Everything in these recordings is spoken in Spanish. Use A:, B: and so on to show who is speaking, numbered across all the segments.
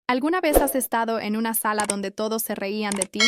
A: ¿Alguna vez has estado en una sala donde todos se reían de ti,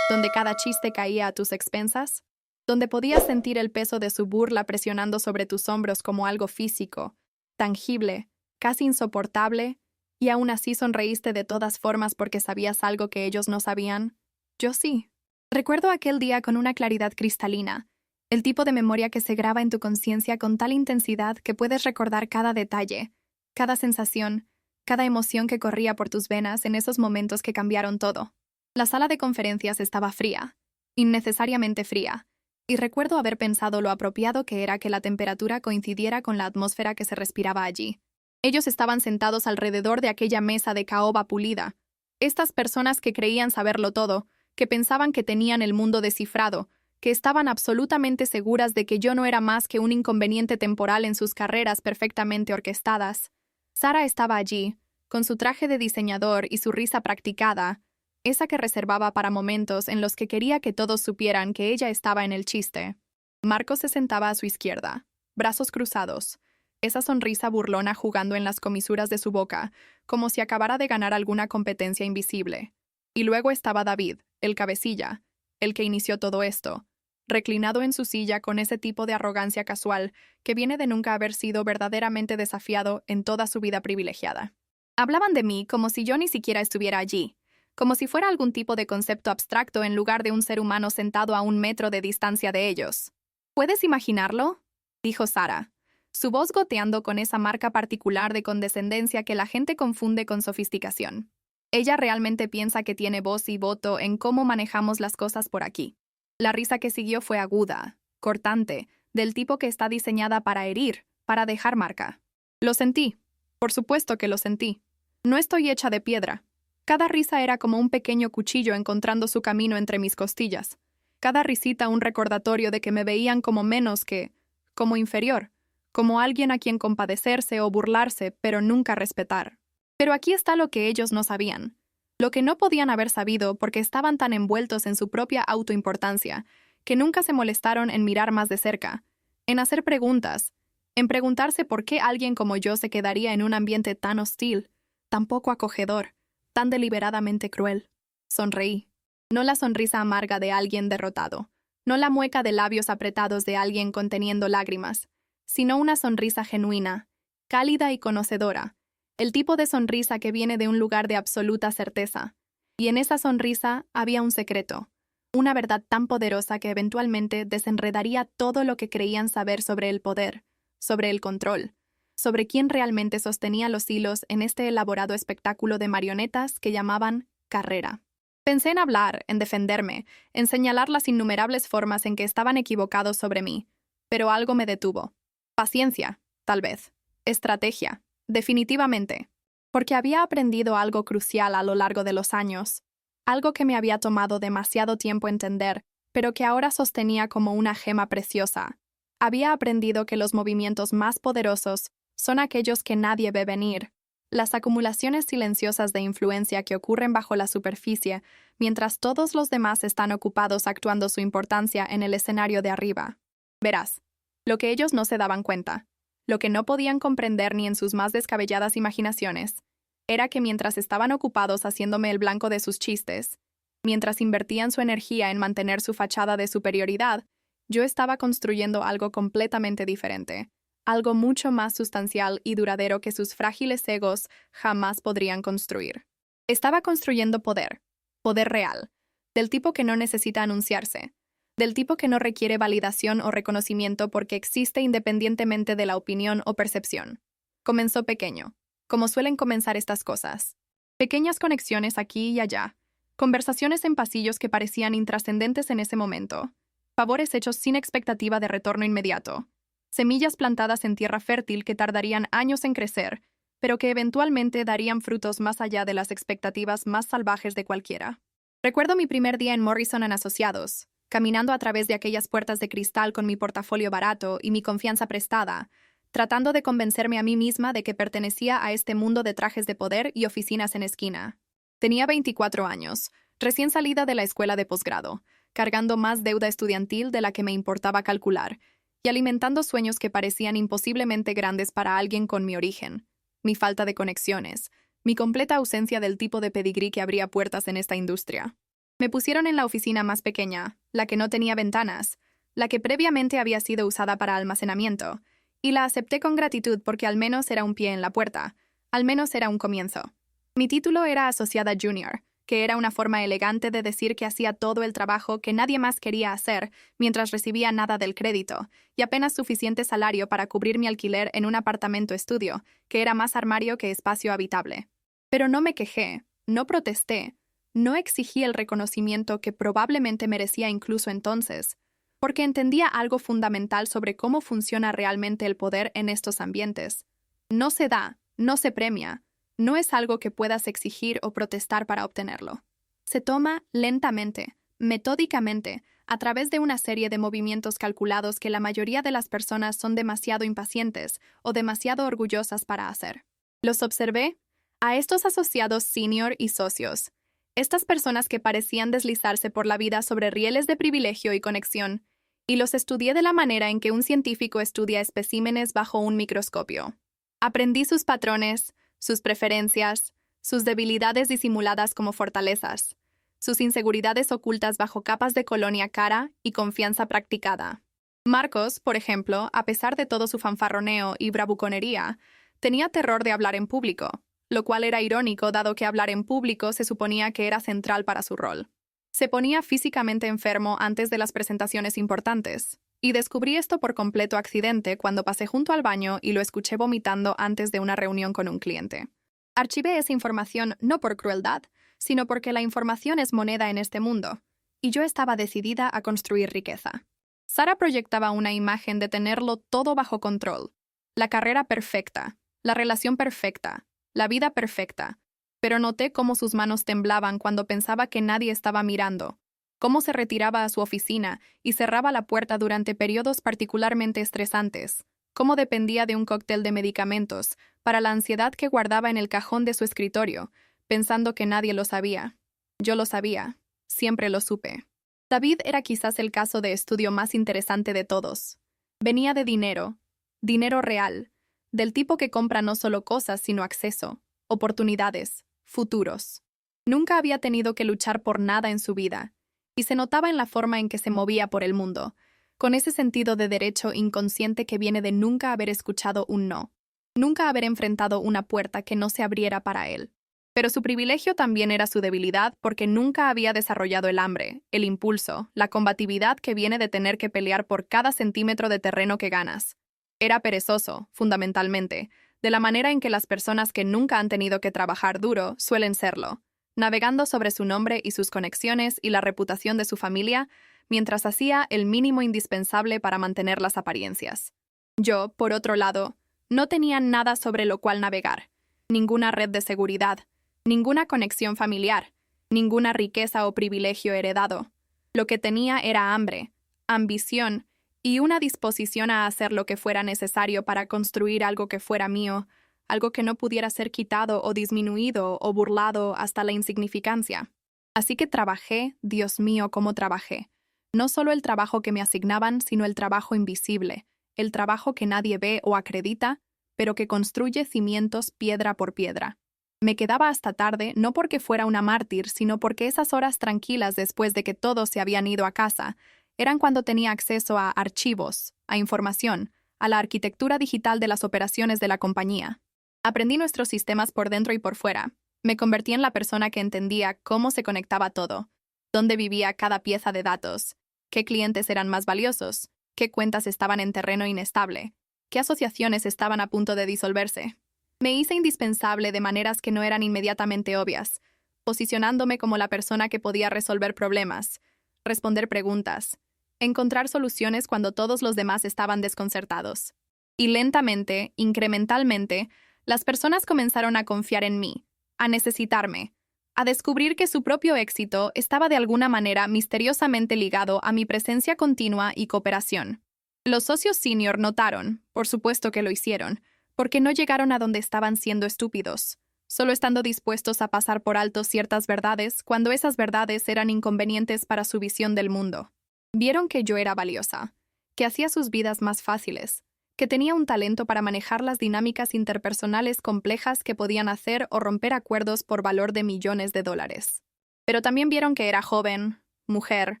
A: donde cada chiste caía a tus expensas? Donde podías sentir el peso de su burla presionando sobre tus hombros como algo físico, tangible, casi insoportable, y aún así sonreíste de todas formas porque sabías algo que ellos no sabían? Yo sí. Recuerdo aquel día con una claridad cristalina, el tipo de memoria que se graba en tu conciencia con tal intensidad que puedes recordar cada detalle, cada sensación, cada emoción que corría por tus venas en esos momentos que cambiaron todo. La sala de conferencias estaba fría, innecesariamente fría, y recuerdo haber pensado lo apropiado que era que la temperatura coincidiera con la atmósfera que se respiraba allí. Ellos estaban sentados alrededor de aquella mesa de caoba pulida. Estas personas que creían saberlo todo, que pensaban que tenían el mundo descifrado, que estaban absolutamente seguras de que yo no era más que un inconveniente temporal en sus carreras perfectamente orquestadas. Sara estaba allí, con su traje de diseñador y su risa practicada, esa que reservaba para momentos en los que quería que todos supieran que ella estaba en el chiste. Marcos se sentaba a su izquierda, brazos cruzados, esa sonrisa burlona jugando en las comisuras de su boca, como si acabara de ganar alguna competencia invisible. Y luego estaba David, el cabecilla, el que inició todo esto, reclinado en su silla con ese tipo de arrogancia casual que viene de nunca haber sido verdaderamente desafiado en toda su vida privilegiada. Hablaban de mí como si yo ni siquiera estuviera allí, como si fuera algún tipo de concepto abstracto en lugar de un ser humano sentado a 1 metro de distancia de ellos. ¿Puedes imaginarlo?, dijo Sara, su voz goteando con esa marca particular de condescendencia que la gente confunde con sofisticación. Ella realmente piensa que tiene voz y voto en cómo manejamos las cosas por aquí. La risa que siguió fue aguda, cortante, del tipo que está diseñada para herir, para dejar marca. Lo sentí. Por supuesto que lo sentí. No estoy hecha de piedra. Cada risa era como un pequeño cuchillo encontrando su camino entre mis costillas. Cada risita un recordatorio de que me veían como menos que, como inferior, como alguien a quien compadecerse o burlarse, pero nunca respetar. Pero aquí está lo que ellos no sabían, lo que no podían haber sabido porque estaban tan envueltos en su propia autoimportancia, que nunca se molestaron en mirar más de cerca, en hacer preguntas, en preguntarse por qué alguien como yo se quedaría en un ambiente tan hostil, tan poco acogedor, tan deliberadamente cruel. Sonreí. No la sonrisa amarga de alguien derrotado, no la mueca de labios apretados de alguien conteniendo lágrimas, sino una sonrisa genuina, cálida y conocedora, el tipo de sonrisa que viene de un lugar de absoluta certeza. Y en esa sonrisa había un secreto, una verdad tan poderosa que eventualmente desenredaría todo lo que creían saber sobre el poder, sobre el control, sobre quién realmente sostenía los hilos en este elaborado espectáculo de marionetas que llamaban carrera. Pensé en hablar, en defenderme, en señalar las innumerables formas en que estaban equivocados sobre mí, pero algo me detuvo. Paciencia, tal vez. Estrategia, definitivamente. Porque había aprendido algo crucial a lo largo de los años, algo que me había tomado demasiado tiempo entender, pero que ahora sostenía como una gema preciosa. Había aprendido que los movimientos más poderosos son aquellos que nadie ve venir, las acumulaciones silenciosas de influencia que ocurren bajo la superficie mientras todos los demás están ocupados actuando su importancia en el escenario de arriba. Verás, lo que ellos no se daban cuenta, lo que no podían comprender ni en sus más descabelladas imaginaciones, era que mientras estaban ocupados haciéndome el blanco de sus chistes, mientras invertían su energía en mantener su fachada de superioridad, yo estaba construyendo algo completamente diferente, algo mucho más sustancial y duradero que sus frágiles egos jamás podrían construir. Estaba construyendo poder, poder real, del tipo que no necesita anunciarse, del tipo que no requiere validación o reconocimiento porque existe independientemente de la opinión o percepción. Comenzó pequeño, como suelen comenzar estas cosas. Pequeñas conexiones aquí y allá, conversaciones en pasillos que parecían intrascendentes en ese momento, favores hechos sin expectativa de retorno inmediato, semillas plantadas en tierra fértil que tardarían años en crecer, pero que eventualmente darían frutos más allá de las expectativas más salvajes de cualquiera. Recuerdo mi primer día en Morrison & Asociados, caminando a través de aquellas puertas de cristal con mi portafolio barato y mi confianza prestada, tratando de convencerme a mí misma de que pertenecía a este mundo de trajes de poder y oficinas en esquina. Tenía 24 años, recién salida de la escuela de posgrado, cargando más deuda estudiantil de la que me importaba calcular, y alimentando sueños que parecían imposiblemente grandes para alguien con mi origen, mi falta de conexiones, Mi completa ausencia del tipo de pedigrí que abría puertas en esta industria. Me pusieron en la oficina más pequeña, la que no tenía ventanas, la que previamente había sido usada para almacenamiento, y la acepté con gratitud porque al menos era un pie en la puerta, al menos era un comienzo. Mi título era asociada junior, que era una forma elegante de decir que hacía todo el trabajo que nadie más quería hacer mientras recibía nada del crédito, y apenas suficiente salario para cubrir mi alquiler en un apartamento estudio, que era más armario que espacio habitable. Pero no me quejé, no protesté, no exigí el reconocimiento que probablemente merecía incluso entonces, porque entendía algo fundamental sobre cómo funciona realmente el poder en estos ambientes. No se da, no se premia, no es algo que puedas exigir o protestar para obtenerlo. Se toma lentamente, metódicamente, a través de una serie de movimientos calculados que la mayoría de las personas son demasiado impacientes o demasiado orgullosas para hacer. Los observé a estos asociados senior y socios, estas personas que parecían deslizarse por la vida sobre rieles de privilegio y conexión, y los estudié de la manera en que un científico estudia especímenes bajo un microscopio. Aprendí sus patrones, sus preferencias, sus debilidades disimuladas como fortalezas, sus inseguridades ocultas bajo capas de colonia cara y confianza practicada. Marcos, por ejemplo, a pesar de todo su fanfarroneo y bravuconería, tenía terror de hablar en público, lo cual era irónico dado que hablar en público se suponía que era central para su rol. Se ponía físicamente enfermo antes de las presentaciones importantes, y descubrí esto por completo accidente cuando pasé junto al baño y lo escuché vomitando antes de una reunión con un cliente. Archivé esa información no por crueldad, sino porque la información es moneda en este mundo, y yo estaba decidida a construir riqueza. Sara proyectaba una imagen de tenerlo todo bajo control, la carrera perfecta, la relación perfecta, la vida perfecta, pero noté cómo sus manos temblaban cuando pensaba que nadie estaba mirando, cómo se retiraba a su oficina y cerraba la puerta durante periodos particularmente estresantes, cómo dependía de un cóctel de medicamentos para la ansiedad que guardaba en el cajón de su escritorio, pensando que nadie lo sabía. Yo lo sabía, siempre lo supe. David era quizás el caso de estudio más interesante de todos. Venía de dinero real, del tipo que compra no solo cosas sino acceso, oportunidades, futuros. Nunca había tenido que luchar por nada en su vida, y se notaba en la forma en que se movía por el mundo, con ese sentido de derecho inconsciente que viene de nunca haber escuchado un no, nunca haber enfrentado una puerta que no se abriera para él. Pero su privilegio también era su debilidad porque nunca había desarrollado el hambre, el impulso, la combatividad que viene de tener que pelear por cada centímetro de terreno que ganas. Era perezoso, fundamentalmente, de la manera en que las personas que nunca han tenido que trabajar duro suelen serlo, navegando sobre su nombre y sus conexiones y la reputación de su familia, mientras hacía el mínimo indispensable para mantener las apariencias. Yo, por otro lado, no tenía nada sobre lo cual navegar, ninguna red de seguridad, ninguna conexión familiar, ninguna riqueza o privilegio heredado. Lo que tenía era hambre, ambición y una disposición a hacer lo que fuera necesario para construir algo que fuera mío, algo que no pudiera ser quitado o disminuido o burlado hasta la insignificancia. Así que trabajé, Dios mío, cómo trabajé. No solo el trabajo que me asignaban, sino el trabajo invisible, el trabajo que nadie ve o acredita, pero que construye cimientos piedra por piedra. Me quedaba hasta tarde no porque fuera una mártir, sino porque esas horas tranquilas después de que todos se habían ido a casa eran cuando tenía acceso a archivos, a información, a la arquitectura digital de las operaciones de la compañía. Aprendí nuestros sistemas por dentro y por fuera. Me convertí en la persona que entendía cómo se conectaba todo, dónde vivía cada pieza de datos, qué clientes eran más valiosos, qué cuentas estaban en terreno inestable, qué asociaciones estaban a punto de disolverse. Me hice indispensable de maneras que no eran inmediatamente obvias, posicionándome como la persona que podía resolver problemas, responder preguntas, encontrar soluciones cuando todos los demás estaban desconcertados. Y lentamente, incrementalmente, las personas comenzaron a confiar en mí, a necesitarme, a descubrir que su propio éxito estaba de alguna manera misteriosamente ligado a mi presencia continua y cooperación. Los socios senior notaron, por supuesto que lo hicieron, porque no llegaron a donde estaban siendo estúpidos, solo estando dispuestos a pasar por alto ciertas verdades cuando esas verdades eran inconvenientes para su visión del mundo. Vieron que yo era valiosa, que hacía sus vidas más fáciles, que tenía un talento para manejar las dinámicas interpersonales complejas que podían hacer o romper acuerdos por valor de millones de dólares. Pero también vieron que era joven, mujer,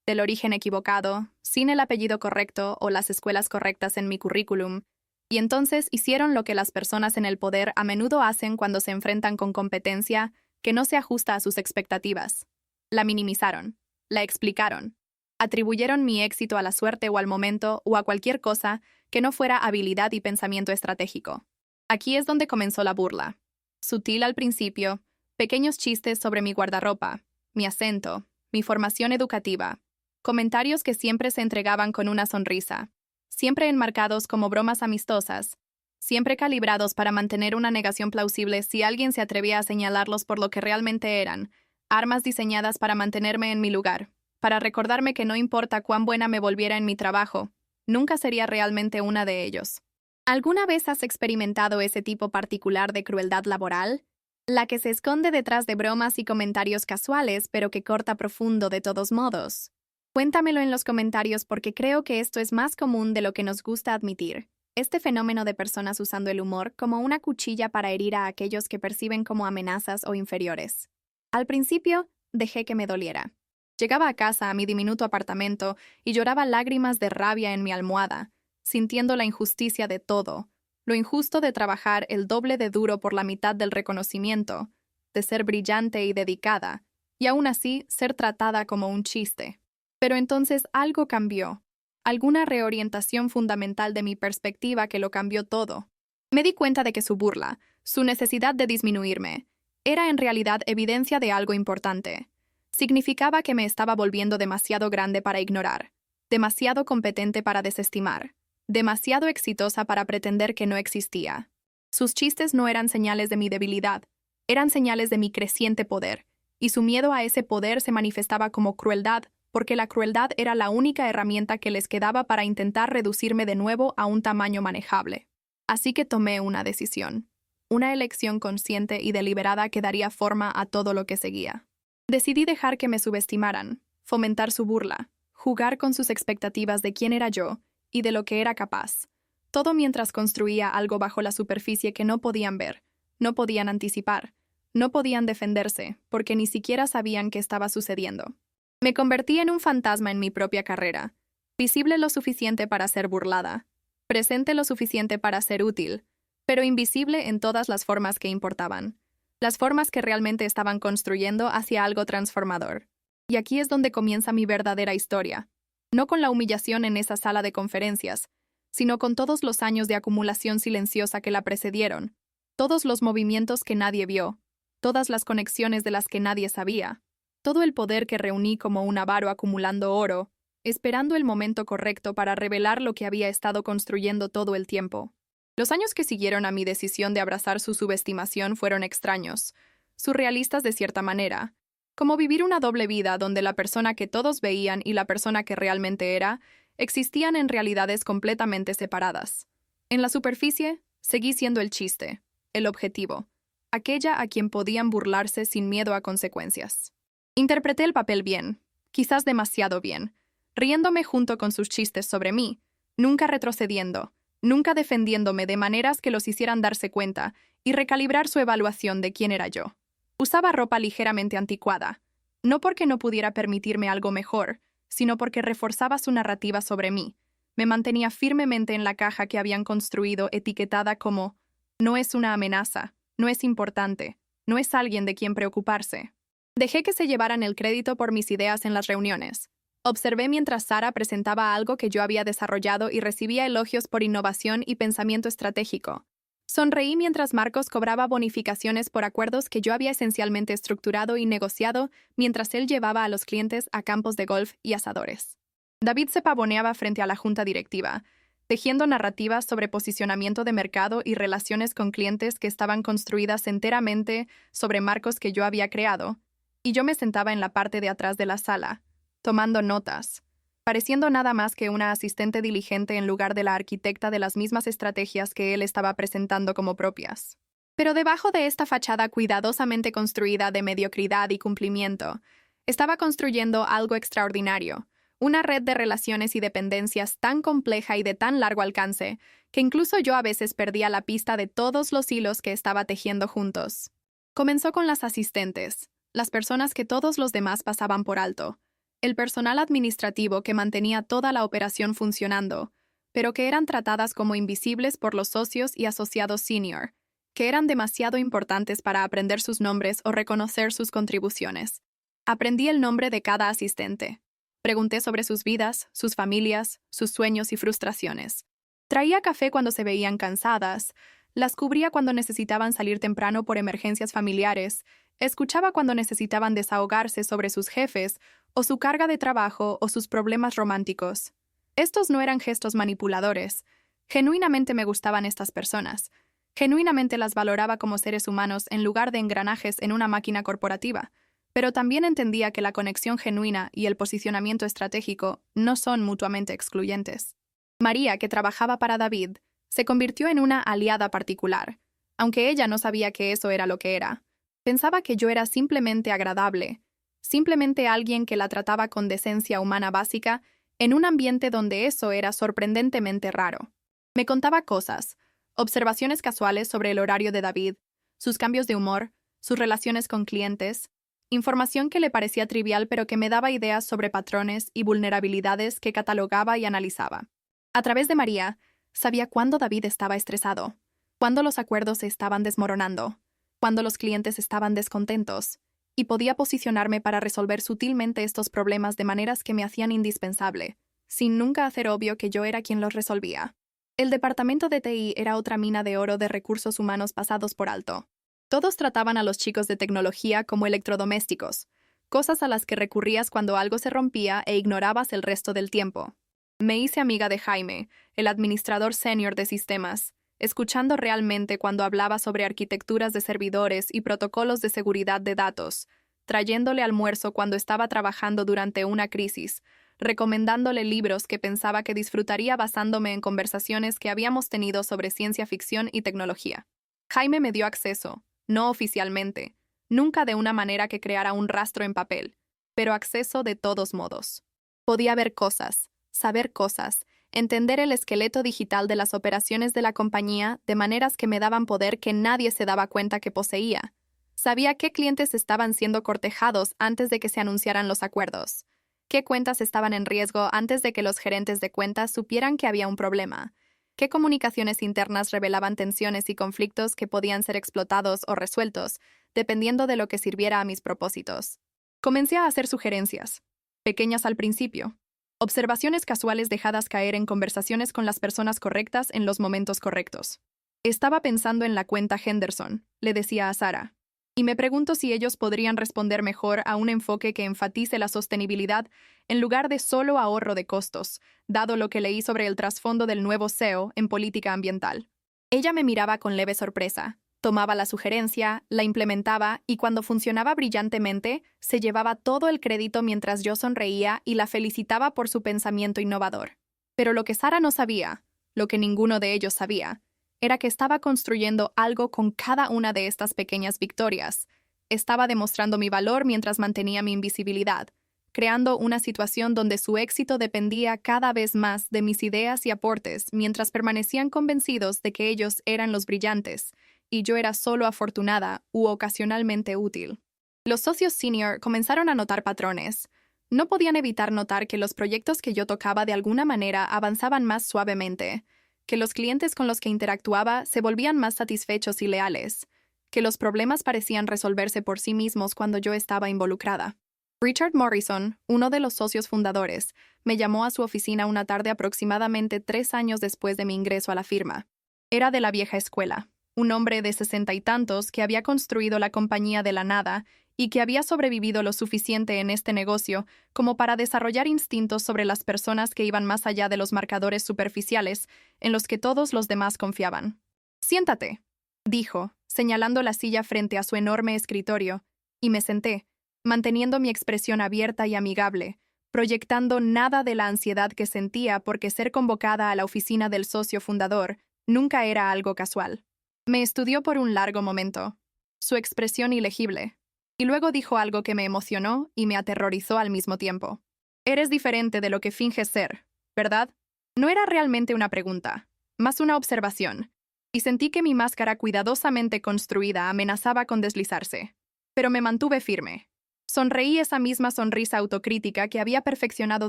A: del origen equivocado, sin el apellido correcto o las escuelas correctas en mi currículum, y entonces hicieron lo que las personas en el poder a menudo hacen cuando se enfrentan con competencia que no se ajusta a sus expectativas. La minimizaron, la explicaron, atribuyeron mi éxito a la suerte o al momento o a cualquier cosa que no fuera habilidad y pensamiento estratégico. Aquí es donde comenzó la burla. Sutil al principio, pequeños chistes sobre mi guardarropa, mi acento, mi formación educativa, comentarios que siempre se entregaban con una sonrisa, siempre enmarcados como bromas amistosas, siempre calibrados para mantener una negación plausible si alguien se atrevía a señalarlos por lo que realmente eran, armas diseñadas para mantenerme en mi lugar, para recordarme que no importa cuán buena me volviera en mi trabajo, nunca sería realmente una de ellos. ¿Alguna vez has experimentado ese tipo particular de crueldad laboral? La que se esconde detrás de bromas y comentarios casuales, pero que corta profundo de todos modos. Cuéntamelo en los comentarios porque creo que esto es más común de lo que nos gusta admitir. Este fenómeno de personas usando el humor como una cuchilla para herir a aquellos que perciben como amenazas o inferiores. Al principio, dejé que me doliera. Llegaba a casa a mi diminuto apartamento y lloraba lágrimas de rabia en mi almohada, sintiendo la injusticia de todo, lo injusto de trabajar el doble de duro por la mitad del reconocimiento, de ser brillante y dedicada, y aún así ser tratada como un chiste. Pero entonces algo cambió, alguna reorientación fundamental de mi perspectiva que lo cambió todo. Me di cuenta de que su burla, su necesidad de disminuirme, era en realidad evidencia de algo importante. Significaba que me estaba volviendo demasiado grande para ignorar, demasiado competente para desestimar, demasiado exitosa para pretender que no existía. Sus chistes no eran señales de mi debilidad, eran señales de mi creciente poder, y su miedo a ese poder se manifestaba como crueldad, porque la crueldad era la única herramienta que les quedaba para intentar reducirme de nuevo a un tamaño manejable. Así que tomé una decisión, una elección consciente y deliberada que daría forma a todo lo que seguía. Decidí dejar que me subestimaran, fomentar su burla, jugar con sus expectativas de quién era yo y de lo que era capaz, todo mientras construía algo bajo la superficie que no podían ver, no podían anticipar, no podían defenderse, porque ni siquiera sabían qué estaba sucediendo. Me convertí en un fantasma en mi propia carrera, visible lo suficiente para ser burlada, presente lo suficiente para ser útil, pero invisible en todas las formas que importaban, las formas que realmente estaban construyendo hacia algo transformador. Y aquí es donde comienza mi verdadera historia, no con la humillación en esa sala de conferencias, sino con todos los años de acumulación silenciosa que la precedieron, todos los movimientos que nadie vio, todas las conexiones de las que nadie sabía, todo el poder que reuní como un avaro acumulando oro, esperando el momento correcto para revelar lo que había estado construyendo todo el tiempo. Los años que siguieron a mi decisión de abrazar su subestimación fueron extraños, surrealistas de cierta manera, como vivir una doble vida donde la persona que todos veían y la persona que realmente era existían en realidades completamente separadas. En la superficie, seguí siendo el chiste, el objetivo, aquella a quien podían burlarse sin miedo a consecuencias. Interpreté el papel bien, quizás demasiado bien, riéndome junto con sus chistes sobre mí, nunca retrocediendo, nunca defendiéndome de maneras que los hicieran darse cuenta y recalibrar su evaluación de quién era yo. Usaba ropa ligeramente anticuada, no porque no pudiera permitirme algo mejor, sino porque reforzaba su narrativa sobre mí. Me mantenía firmemente en la caja que habían construido etiquetada como «no es una amenaza, no es importante, no es alguien de quien preocuparse». Dejé que se llevaran el crédito por mis ideas en las reuniones. Observé mientras Sara presentaba algo que yo había desarrollado y recibía elogios por innovación y pensamiento estratégico. Sonreí mientras Marcos cobraba bonificaciones por acuerdos que yo había esencialmente estructurado y negociado mientras él llevaba a los clientes a campos de golf y asadores. David se pavoneaba frente a la junta directiva, tejiendo narrativas sobre posicionamiento de mercado y relaciones con clientes que estaban construidas enteramente sobre marcos que yo había creado, y yo me sentaba en la parte de atrás de la sala, tomando notas, pareciendo nada más que una asistente diligente en lugar de la arquitecta de las mismas estrategias que él estaba presentando como propias. Pero debajo de esta fachada cuidadosamente construida de mediocridad y cumplimiento, estaba construyendo algo extraordinario, Una red de relaciones y dependencias tan compleja y de tan largo alcance, que incluso yo a veces perdía la pista de todos los hilos que estaba tejiendo juntos. Comenzó con las asistentes, las personas que todos los demás pasaban por alto, el personal administrativo que mantenía toda la operación funcionando, pero que eran tratadas como invisibles por los socios y asociados senior, que eran demasiado importantes para aprender sus nombres o reconocer sus contribuciones. Aprendí el nombre de cada asistente. Pregunté sobre sus vidas, sus familias, sus sueños y frustraciones. Traía café cuando se veían cansadas, las cubría cuando necesitaban salir temprano por emergencias familiares, escuchaba cuando necesitaban desahogarse sobre sus jefes, o su carga de trabajo o sus problemas románticos. Estos no eran gestos manipuladores. Genuinamente me gustaban estas personas. Genuinamente las valoraba como seres humanos en lugar de engranajes en una máquina corporativa. Pero también entendía que la conexión genuina y el posicionamiento estratégico no son mutuamente excluyentes. María, que trabajaba para David, se convirtió en una aliada particular, aunque ella no sabía que eso era lo que era. Pensaba que yo era simplemente agradable, simplemente alguien que la trataba con decencia humana básica en un ambiente donde eso era sorprendentemente raro. Me contaba cosas, observaciones casuales sobre el horario de David, sus cambios de humor, sus relaciones con clientes, información que le parecía trivial pero que me daba ideas sobre patrones y vulnerabilidades que catalogaba y analizaba. A través de María, sabía cuándo David estaba estresado, cuándo los acuerdos se estaban desmoronando, cuándo los clientes estaban descontentos, y podía posicionarme para resolver sutilmente estos problemas de maneras que me hacían indispensable, sin nunca hacer obvio que yo era quien los resolvía. El departamento de TI era otra mina de oro de recursos humanos pasados por alto. Todos trataban a los chicos de tecnología como electrodomésticos, cosas a las que recurrías cuando algo se rompía e ignorabas el resto del tiempo. Me hice amiga de Jaime, el administrador senior de sistemas, escuchando realmente cuando hablaba sobre arquitecturas de servidores y protocolos de seguridad de datos, trayéndole almuerzo cuando estaba trabajando durante una crisis, recomendándole libros que pensaba que disfrutaría basándome en conversaciones que habíamos tenido sobre ciencia ficción y tecnología. Jaime me dio acceso, no oficialmente, nunca de una manera que creara un rastro en papel, pero acceso de todos modos. Podía ver cosas, saber cosas, entender el esqueleto digital de las operaciones de la compañía de maneras que me daban poder que nadie se daba cuenta que poseía. Sabía qué clientes estaban siendo cortejados antes de que se anunciaran los acuerdos, qué cuentas estaban en riesgo antes de que los gerentes de cuentas supieran que había un problema, qué comunicaciones internas revelaban tensiones y conflictos que podían ser explotados o resueltos, dependiendo de lo que sirviera a mis propósitos. Comencé a hacer sugerencias, pequeñas al principio, observaciones casuales dejadas caer en conversaciones con las personas correctas en los momentos correctos. Estaba pensando en la cuenta Henderson, le decía a Sara, y me pregunto si ellos podrían responder mejor a un enfoque que enfatice la sostenibilidad en lugar de solo ahorro de costos, dado lo que leí sobre el trasfondo del nuevo CEO en política ambiental. Ella me miraba con leve sorpresa. Tomaba la sugerencia, la implementaba y cuando funcionaba brillantemente, se llevaba todo el crédito mientras yo sonreía y la felicitaba por su pensamiento innovador. Pero lo que Sara no sabía, lo que ninguno de ellos sabía, era que estaba construyendo algo con cada una de estas pequeñas victorias. Estaba demostrando mi valor mientras mantenía mi invisibilidad, creando una situación donde su éxito dependía cada vez más de mis ideas y aportes mientras permanecían convencidos de que ellos eran los brillantes, y yo era solo afortunada u ocasionalmente útil. Los socios senior comenzaron a notar patrones. No podían evitar notar que los proyectos que yo tocaba de alguna manera avanzaban más suavemente, que los clientes con los que interactuaba se volvían más satisfechos y leales, que los problemas parecían resolverse por sí mismos cuando yo estaba involucrada. Richard Morrison, uno de los socios fundadores, me llamó a su oficina una tarde aproximadamente 3 años después de mi ingreso a la firma. Era de la vieja escuela. Un hombre de 60 y tantos que había construido la compañía de la nada y que había sobrevivido lo suficiente en este negocio como para desarrollar instintos sobre las personas que iban más allá de los marcadores superficiales en los que todos los demás confiaban. «Siéntate», dijo, señalando la silla frente a su enorme escritorio, y me senté, manteniendo mi expresión abierta y amigable, proyectando nada de la ansiedad que sentía porque ser convocada a la oficina del socio fundador nunca era algo casual. Me estudió por un largo momento, su expresión ilegible, y luego dijo algo que me emocionó y me aterrorizó al mismo tiempo. Eres diferente de lo que finges ser, ¿verdad? No era realmente una pregunta, más una observación, y sentí que mi máscara cuidadosamente construida amenazaba con deslizarse. Pero me mantuve firme. Sonreí esa misma sonrisa autocrítica que había perfeccionado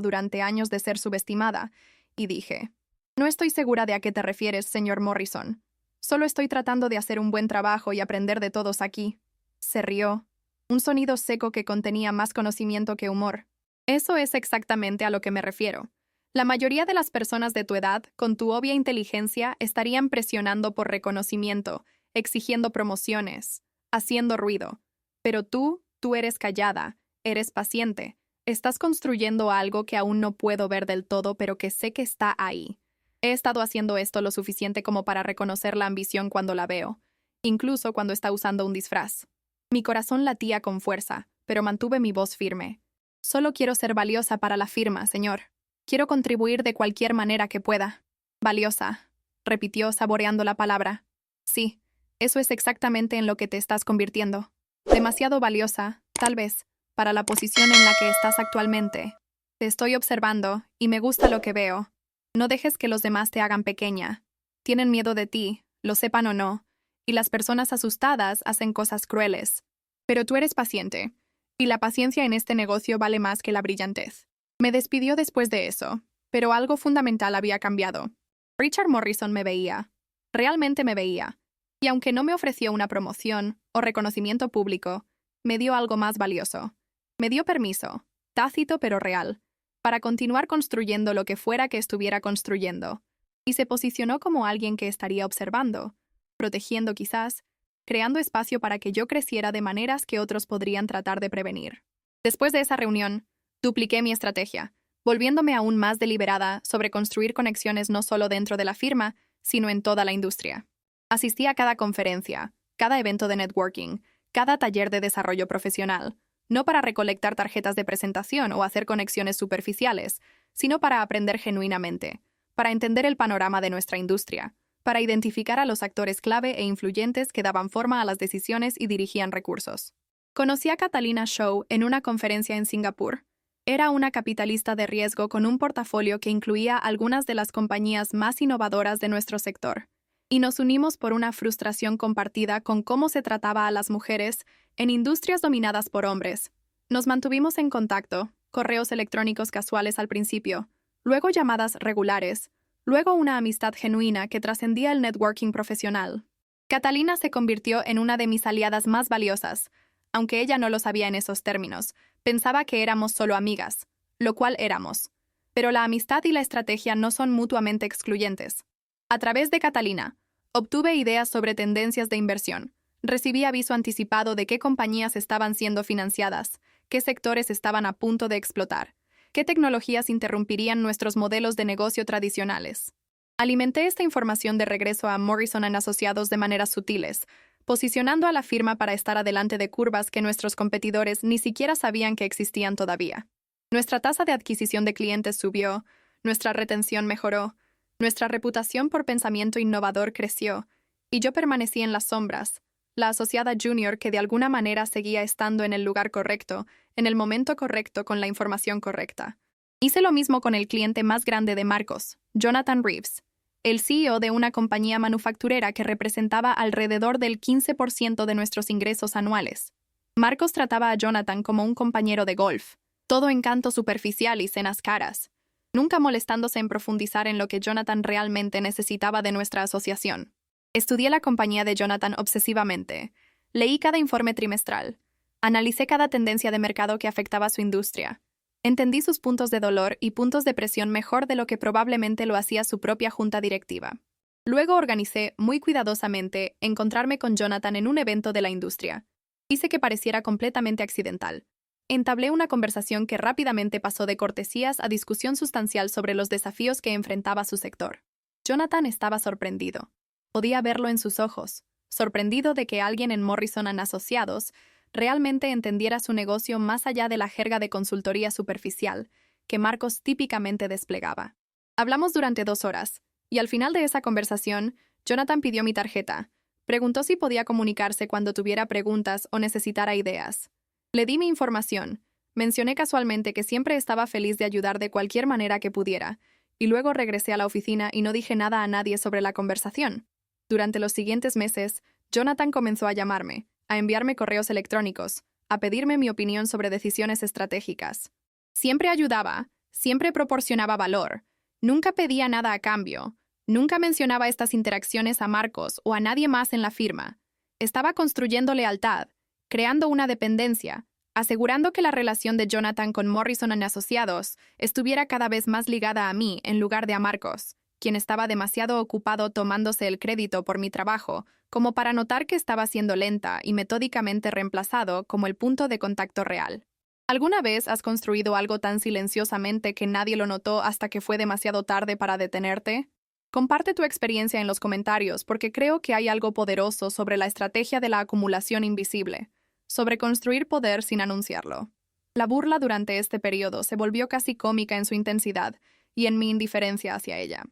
A: durante años de ser subestimada, y dije, no estoy segura de a qué te refieres, señor Morrison. Solo estoy tratando de hacer un buen trabajo y aprender de todos aquí. Se rió, un sonido seco que contenía más conocimiento que humor. Eso es exactamente a lo que me refiero. La mayoría de las personas de tu edad, con tu obvia inteligencia, estarían presionando por reconocimiento, exigiendo promociones, haciendo ruido. Pero tú eres callada, eres paciente. Estás construyendo algo que aún no puedo ver del todo, pero que sé que está ahí. He estado haciendo esto lo suficiente como para reconocer la ambición cuando la veo, incluso cuando está usando un disfraz. Mi corazón latía con fuerza, pero mantuve mi voz firme. Solo quiero ser valiosa para la firma, señor. Quiero contribuir de cualquier manera que pueda. Valiosa, repitió saboreando la palabra. Sí, eso es exactamente en lo que te estás convirtiendo. Demasiado valiosa, tal vez, para la posición en la que estás actualmente. Te estoy observando, y me gusta lo que veo. No dejes que los demás te hagan pequeña. Tienen miedo de ti, lo sepan o no, y las personas asustadas hacen cosas crueles. Pero tú eres paciente, y la paciencia en este negocio vale más que la brillantez. Me despidió después de eso, pero algo fundamental había cambiado. Richard Morrison me veía. Realmente me veía. Y aunque no me ofreció una promoción o reconocimiento público, me dio algo más valioso. Me dio permiso, tácito pero real, para continuar construyendo lo que fuera que estuviera construyendo. Y se posicionó como alguien que estaría observando, protegiendo quizás, creando espacio para que yo creciera de maneras que otros podrían tratar de prevenir. Después de esa reunión, dupliqué mi estrategia, volviéndome aún más deliberada sobre construir conexiones no solo dentro de la firma, sino en toda la industria. Asistí a cada conferencia, cada evento de networking, cada taller de desarrollo profesional, no para recolectar tarjetas de presentación o hacer conexiones superficiales, sino para aprender genuinamente, para entender el panorama de nuestra industria, para identificar a los actores clave e influyentes que daban forma a las decisiones y dirigían recursos. Conocí a Catalina Shaw en una conferencia en Singapur. Era una capitalista de riesgo con un portafolio que incluía algunas de las compañías más innovadoras de nuestro sector, y nos unimos por una frustración compartida con cómo se trataba a las mujeres en industrias dominadas por hombres. Nos mantuvimos en contacto, correos electrónicos casuales al principio, luego llamadas regulares, luego una amistad genuina que trascendía el networking profesional. Catalina se convirtió en una de mis aliadas más valiosas, aunque ella no lo sabía en esos términos. Pensaba que éramos solo amigas, lo cual éramos. Pero la amistad y la estrategia no son mutuamente excluyentes. A través de Catalina, obtuve ideas sobre tendencias de inversión. Recibí aviso anticipado de qué compañías estaban siendo financiadas, qué sectores estaban a punto de explotar, qué tecnologías interrumpirían nuestros modelos de negocio tradicionales. Alimenté esta información de regreso a Morrison & Asociados de maneras sutiles, posicionando a la firma para estar adelante de curvas que nuestros competidores ni siquiera sabían que existían todavía. Nuestra tasa de adquisición de clientes subió, nuestra retención mejoró, nuestra reputación por pensamiento innovador creció, y yo permanecí en las sombras, la asociada junior que de alguna manera seguía estando en el lugar correcto, en el momento correcto con la información correcta. Hice lo mismo con el cliente más grande de Marcos, Jonathan Reeves, el CEO de una compañía manufacturera que representaba alrededor del 15% de nuestros ingresos anuales. Marcos trataba a Jonathan como un compañero de golf, todo encanto superficial y cenas caras, nunca molestándose en profundizar en lo que Jonathan realmente necesitaba de nuestra asociación. Estudié la compañía de Jonathan obsesivamente, leí cada informe trimestral, analicé cada tendencia de mercado que afectaba a su industria, entendí sus puntos de dolor y puntos de presión mejor de lo que probablemente lo hacía su propia junta directiva. Luego organicé, muy cuidadosamente, encontrarme con Jonathan en un evento de la industria. Hice que pareciera completamente accidental. Entablé una conversación que rápidamente pasó de cortesías a discusión sustancial sobre los desafíos que enfrentaba su sector. Jonathan estaba sorprendido. Podía verlo en sus ojos, sorprendido de que alguien en Morrison & Asociados realmente entendiera su negocio más allá de la jerga de consultoría superficial que Marcos típicamente desplegaba. Hablamos durante 2 horas, y al final de esa conversación, Jonathan pidió mi tarjeta. Preguntó si podía comunicarse cuando tuviera preguntas o necesitara ideas. Le di mi información, Mencioné casualmente que siempre estaba feliz de ayudar de cualquier manera que pudiera, y luego regresé a la oficina y no dije nada a nadie sobre la conversación. Durante los siguientes meses, Jonathan comenzó a llamarme, a enviarme correos electrónicos, a pedirme mi opinión sobre decisiones estratégicas. Siempre ayudaba, siempre proporcionaba valor, nunca pedía nada a cambio, nunca mencionaba estas interacciones a Marcos o a nadie más en la firma. Estaba construyendo lealtad, creando una dependencia, asegurando que la relación de Jonathan con Morrison & Asociados estuviera cada vez más ligada a mí en lugar de a Marcos, quien estaba demasiado ocupado tomándose el crédito por mi trabajo como para notar que estaba siendo lenta y metódicamente reemplazado como el punto de contacto real. ¿Alguna vez has construido algo tan silenciosamente que nadie lo notó hasta que fue demasiado tarde para detenerte? Comparte tu experiencia en los comentarios porque creo que hay algo poderoso sobre la estrategia de la acumulación invisible, sobre construir poder sin anunciarlo. La burla durante este periodo se volvió casi cómica en su intensidad y en mi indiferencia hacia ella.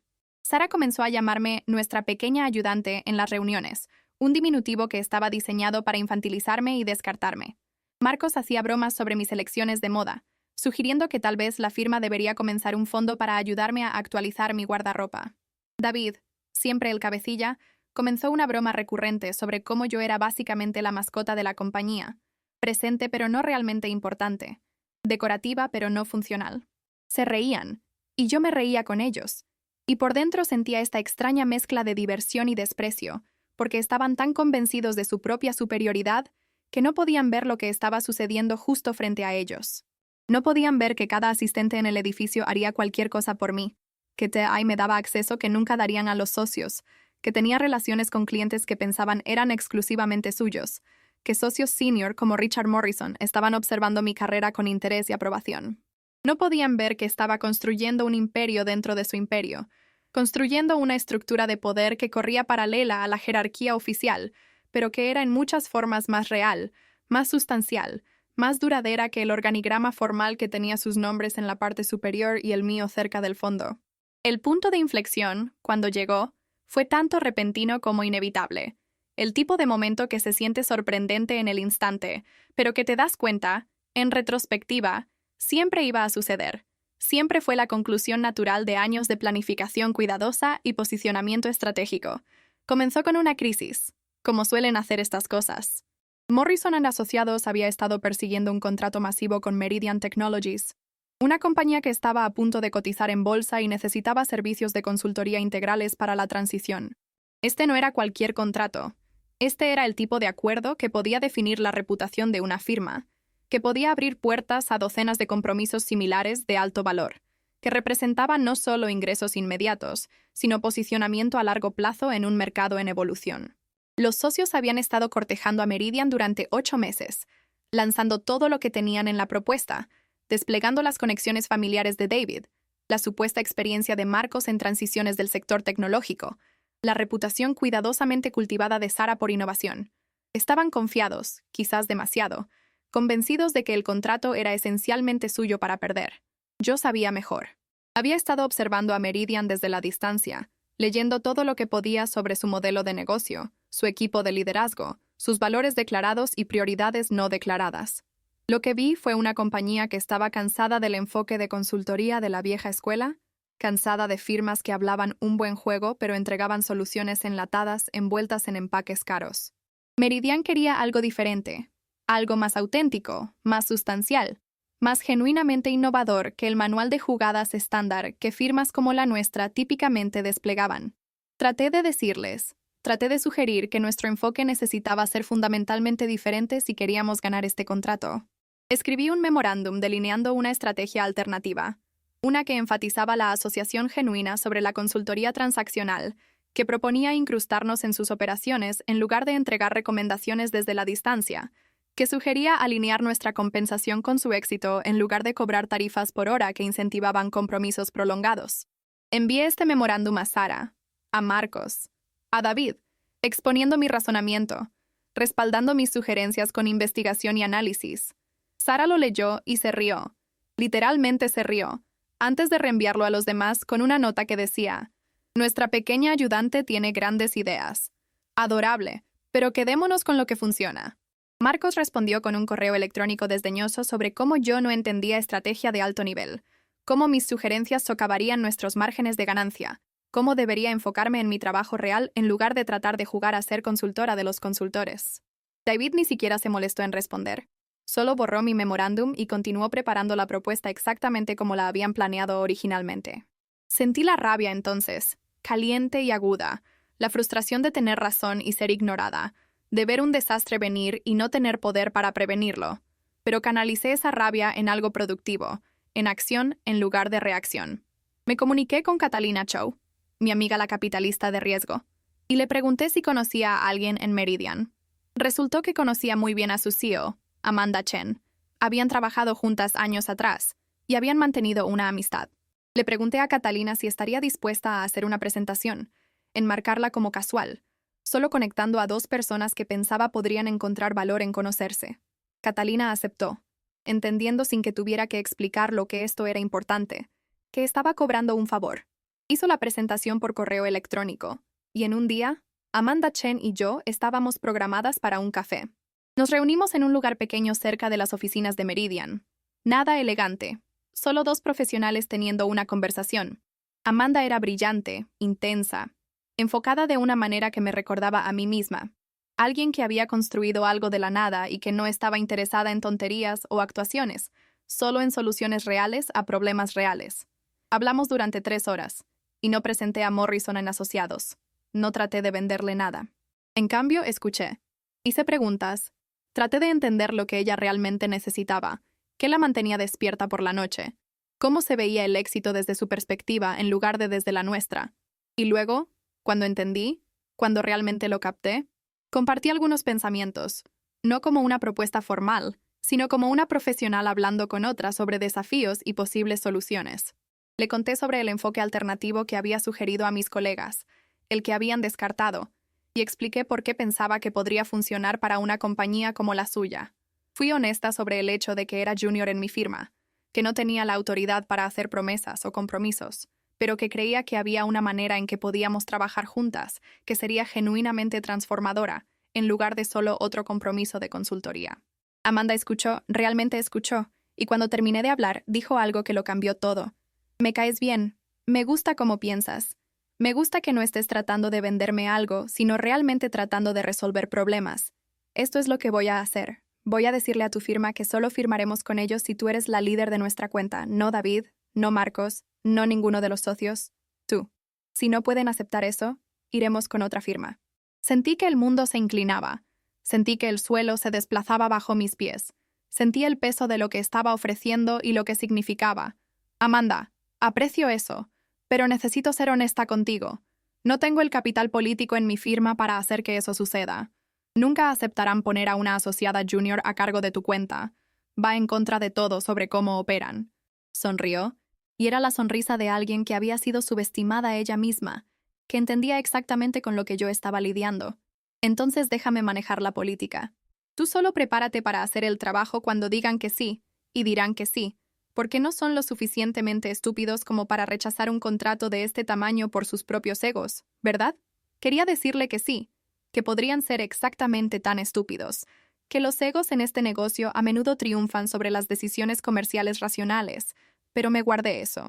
A: Sara comenzó a llamarme nuestra pequeña ayudante en las reuniones, un diminutivo que estaba diseñado para infantilizarme y descartarme. Marcos hacía bromas sobre mis elecciones de moda, sugiriendo que tal vez la firma debería comenzar un fondo para ayudarme a actualizar mi guardarropa. David, siempre el cabecilla, comenzó una broma recurrente sobre cómo yo era básicamente la mascota de la compañía, presente pero no realmente importante, decorativa pero no funcional. Se reían, y yo me reía con ellos, y por dentro sentía esta extraña mezcla de diversión y desprecio, porque estaban tan convencidos de su propia superioridad que no podían ver lo que estaba sucediendo justo frente a ellos. No podían ver que cada asistente en el edificio haría cualquier cosa por mí, que TI me daba acceso que nunca darían a los socios, que tenía relaciones con clientes que pensaban eran exclusivamente suyos, que socios senior como Richard Morrison estaban observando mi carrera con interés y aprobación. No podían ver que estaba construyendo un imperio dentro de su imperio, construyendo una estructura de poder que corría paralela a la jerarquía oficial, pero que era en muchas formas más real, más sustancial, más duradera que el organigrama formal que tenía sus nombres en la parte superior y el mío cerca del fondo. El punto de inflexión, cuando llegó, fue tanto repentino como inevitable. El tipo de momento que se siente sorprendente en el instante, pero que te das cuenta, en retrospectiva, siempre iba a suceder. Siempre fue la conclusión natural de años de planificación cuidadosa y posicionamiento estratégico. Comenzó con una crisis, como suelen hacer estas cosas. Morrison & Asociados había estado persiguiendo un contrato masivo con Meridian Technologies, una compañía que estaba a punto de cotizar en bolsa y necesitaba servicios de consultoría integrales para la transición. Este no era cualquier contrato. Este era el tipo de acuerdo que podía definir la reputación de una firma, que podía abrir puertas a docenas de compromisos similares de alto valor, que representaban no solo ingresos inmediatos, sino posicionamiento a largo plazo en un mercado en evolución. Los socios habían estado cortejando a Meridian durante 8 meses, lanzando todo lo que tenían en la propuesta, desplegando las conexiones familiares de David, la supuesta experiencia de Marcos en transiciones del sector tecnológico, la reputación cuidadosamente cultivada de Sara por innovación. Estaban confiados, quizás demasiado, convencidos de que el contrato era esencialmente suyo para perder. Yo sabía mejor. Había estado observando a Meridian desde la distancia, leyendo todo lo que podía sobre su modelo de negocio, su equipo de liderazgo, sus valores declarados y prioridades no declaradas. Lo que vi fue una compañía que estaba cansada del enfoque de consultoría de la vieja escuela, cansada de firmas que hablaban un buen juego pero entregaban soluciones enlatadas envueltas en empaques caros. Meridian quería algo diferente, algo más auténtico, más sustancial, más genuinamente innovador que el manual de jugadas estándar que firmas como la nuestra típicamente desplegaban. Traté de sugerir que nuestro enfoque necesitaba ser fundamentalmente diferente si queríamos ganar este contrato. Escribí un memorándum delineando una estrategia alternativa, una que enfatizaba la asociación genuina sobre la consultoría transaccional, que proponía incrustarnos en sus operaciones en lugar de entregar recomendaciones desde la distancia, que sugería alinear nuestra compensación con su éxito en lugar de cobrar tarifas por hora que incentivaban compromisos prolongados. Envié este memorándum a Sara, a Marcos, a David, exponiendo mi razonamiento, respaldando mis sugerencias con investigación y análisis. Sara lo leyó y se rió, literalmente se rió, antes de reenviarlo a los demás con una nota que decía: «Nuestra pequeña ayudante tiene grandes ideas. Adorable, pero quedémonos con lo que funciona». Marcos respondió con un correo electrónico desdeñoso sobre cómo yo no entendía estrategia de alto nivel, cómo mis sugerencias socavarían nuestros márgenes de ganancia, cómo debería enfocarme en mi trabajo real en lugar de tratar de jugar a ser consultora de los consultores. David ni siquiera se molestó en responder. Solo borró mi memorándum y continuó preparando la propuesta exactamente como la habían planeado originalmente. Sentí la rabia entonces, caliente y aguda, la frustración de tener razón y ser ignorada, de ver un desastre venir y no tener poder para prevenirlo. Pero canalicé esa rabia en algo productivo, en acción en lugar de reacción. Me comuniqué con Catalina Chow, mi amiga la capitalista de riesgo, y le pregunté si conocía a alguien en Meridian. Resultó que conocía muy bien a su CEO, Amanda Chen. Habían trabajado juntas años atrás y habían mantenido una amistad. Le pregunté a Catalina si estaría dispuesta a hacer una presentación, enmarcarla como casual, solo conectando a dos personas que pensaba podrían encontrar valor en conocerse. Catalina aceptó, entendiendo sin que tuviera que explicar lo que esto era importante, que estaba cobrando un favor. Hizo la presentación por correo electrónico, y en un día, Amanda Chen y yo estábamos programadas para un café. Nos reunimos en un lugar pequeño cerca de las oficinas de Meridian. Nada elegante, solo dos profesionales teniendo una conversación. Amanda era brillante, intensa, enfocada de una manera que me recordaba a mí misma. Alguien que había construido algo de la nada y que no estaba interesada en tonterías o actuaciones, solo en soluciones reales a problemas reales. Hablamos durante 3 horas, y no presenté a Morrison en asociados. No traté de venderle nada. En cambio, escuché. Hice preguntas. Traté de entender lo que ella realmente necesitaba, qué la mantenía despierta por la noche, cómo se veía el éxito desde su perspectiva en lugar de desde la nuestra. Y luego, cuando entendí, cuando realmente lo capté, compartí algunos pensamientos, no como una propuesta formal, sino como una profesional hablando con otra sobre desafíos y posibles soluciones. Le conté sobre el enfoque alternativo que había sugerido a mis colegas, el que habían descartado, y expliqué por qué pensaba que podría funcionar para una compañía como la suya. Fui honesta sobre el hecho de que era junior en mi firma, que no tenía la autoridad para hacer promesas o compromisos, pero que creía que había una manera en que podíamos trabajar juntas, que sería genuinamente transformadora, en lugar de solo otro compromiso de consultoría. Amanda escuchó, realmente escuchó, y cuando terminé de hablar, dijo algo que lo cambió todo. Me caes bien, me gusta cómo piensas. Me gusta que no estés tratando de venderme algo, sino realmente tratando de resolver problemas. Esto es lo que voy a hacer. Voy a decirle a tu firma que solo firmaremos con ellos si tú eres la líder de nuestra cuenta, no David, no Marcos, no ninguno de los socios, tú. Si no pueden aceptar eso, iremos con otra firma. Sentí que el mundo se inclinaba. Sentí que el suelo se desplazaba bajo mis pies. Sentí el peso de lo que estaba ofreciendo y lo que significaba. Amanda, aprecio eso. Pero necesito ser honesta contigo. No tengo el capital político en mi firma para hacer que eso suceda. Nunca aceptarán poner a una asociada junior a cargo de tu cuenta. Va en contra de todo sobre cómo operan. Sonrió, y era la sonrisa de alguien que había sido subestimada ella misma, que entendía exactamente con lo que yo estaba lidiando. Entonces déjame manejar la política. Tú solo prepárate para hacer el trabajo cuando digan que sí, y dirán que sí, porque no son lo suficientemente estúpidos como para rechazar un contrato de este tamaño por sus propios egos, ¿verdad? Quería decirle que sí, que podrían ser exactamente tan estúpidos, que los egos en este negocio a menudo triunfan sobre las decisiones comerciales racionales, pero me guardé eso.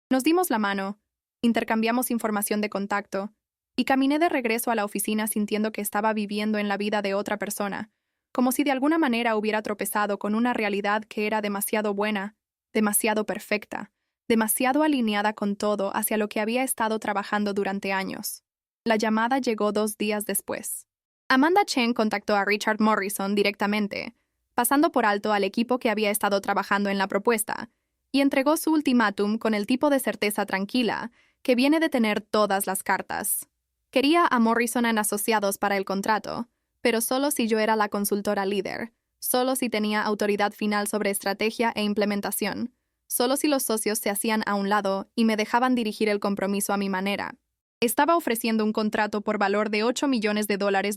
A: Nos dimos la mano, intercambiamos información de contacto, y caminé de regreso a la oficina sintiendo que estaba viviendo en la vida de otra persona, como si de alguna manera hubiera tropezado con una realidad que era demasiado buena, demasiado perfecta, demasiado alineada con todo hacia lo que había estado trabajando durante años. La llamada llegó 2 días después. Amanda Chen contactó a Richard Morrison directamente, pasando por alto al equipo que había estado trabajando en la propuesta, y entregó su ultimátum con el tipo de certeza tranquila que viene de tener todas las cartas. Quería a Morrison en asociados para el contrato, pero solo si yo era la consultora líder, solo si tenía autoridad final sobre estrategia e implementación, solo si los socios se hacían a un lado y me dejaban dirigir el compromiso a mi manera. Estaba ofreciendo un contrato por valor de $8 millones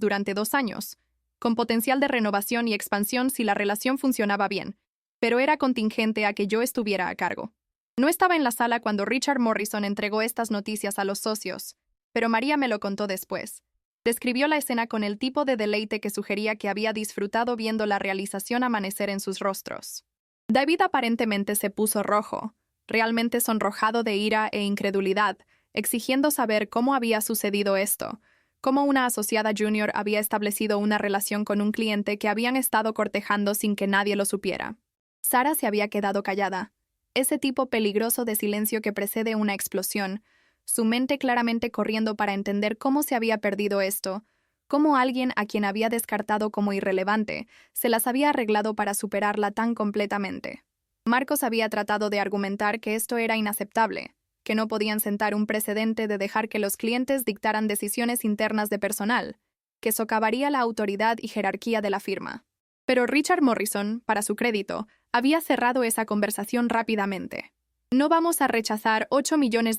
A: durante 2 años, con potencial de renovación y expansión si la relación funcionaba bien, pero era contingente a que yo estuviera a cargo. No estaba en la sala cuando Richard Morrison entregó estas noticias a los socios, pero María me lo contó después. Describió la escena con el tipo de deleite que sugería que había disfrutado viendo la realización amanecer en sus rostros. David aparentemente se puso rojo, realmente sonrojado de ira e incredulidad, exigiendo saber cómo había sucedido esto, cómo una asociada junior había establecido una relación con un cliente que habían estado cortejando sin que nadie lo supiera. Sara se había quedado callada. Ese tipo peligroso de silencio que precede una explosión, su mente claramente corriendo para entender cómo se había perdido esto, cómo alguien a quien había descartado como irrelevante se las había arreglado para superarla tan completamente. Marcos había tratado de argumentar que esto era inaceptable, que no podían sentar un precedente de dejar que los clientes dictaran decisiones internas de personal, que socavaría la autoridad y jerarquía de la firma. Pero Richard Morrison, para su crédito, había cerrado esa conversación rápidamente. No vamos a rechazar $8 millones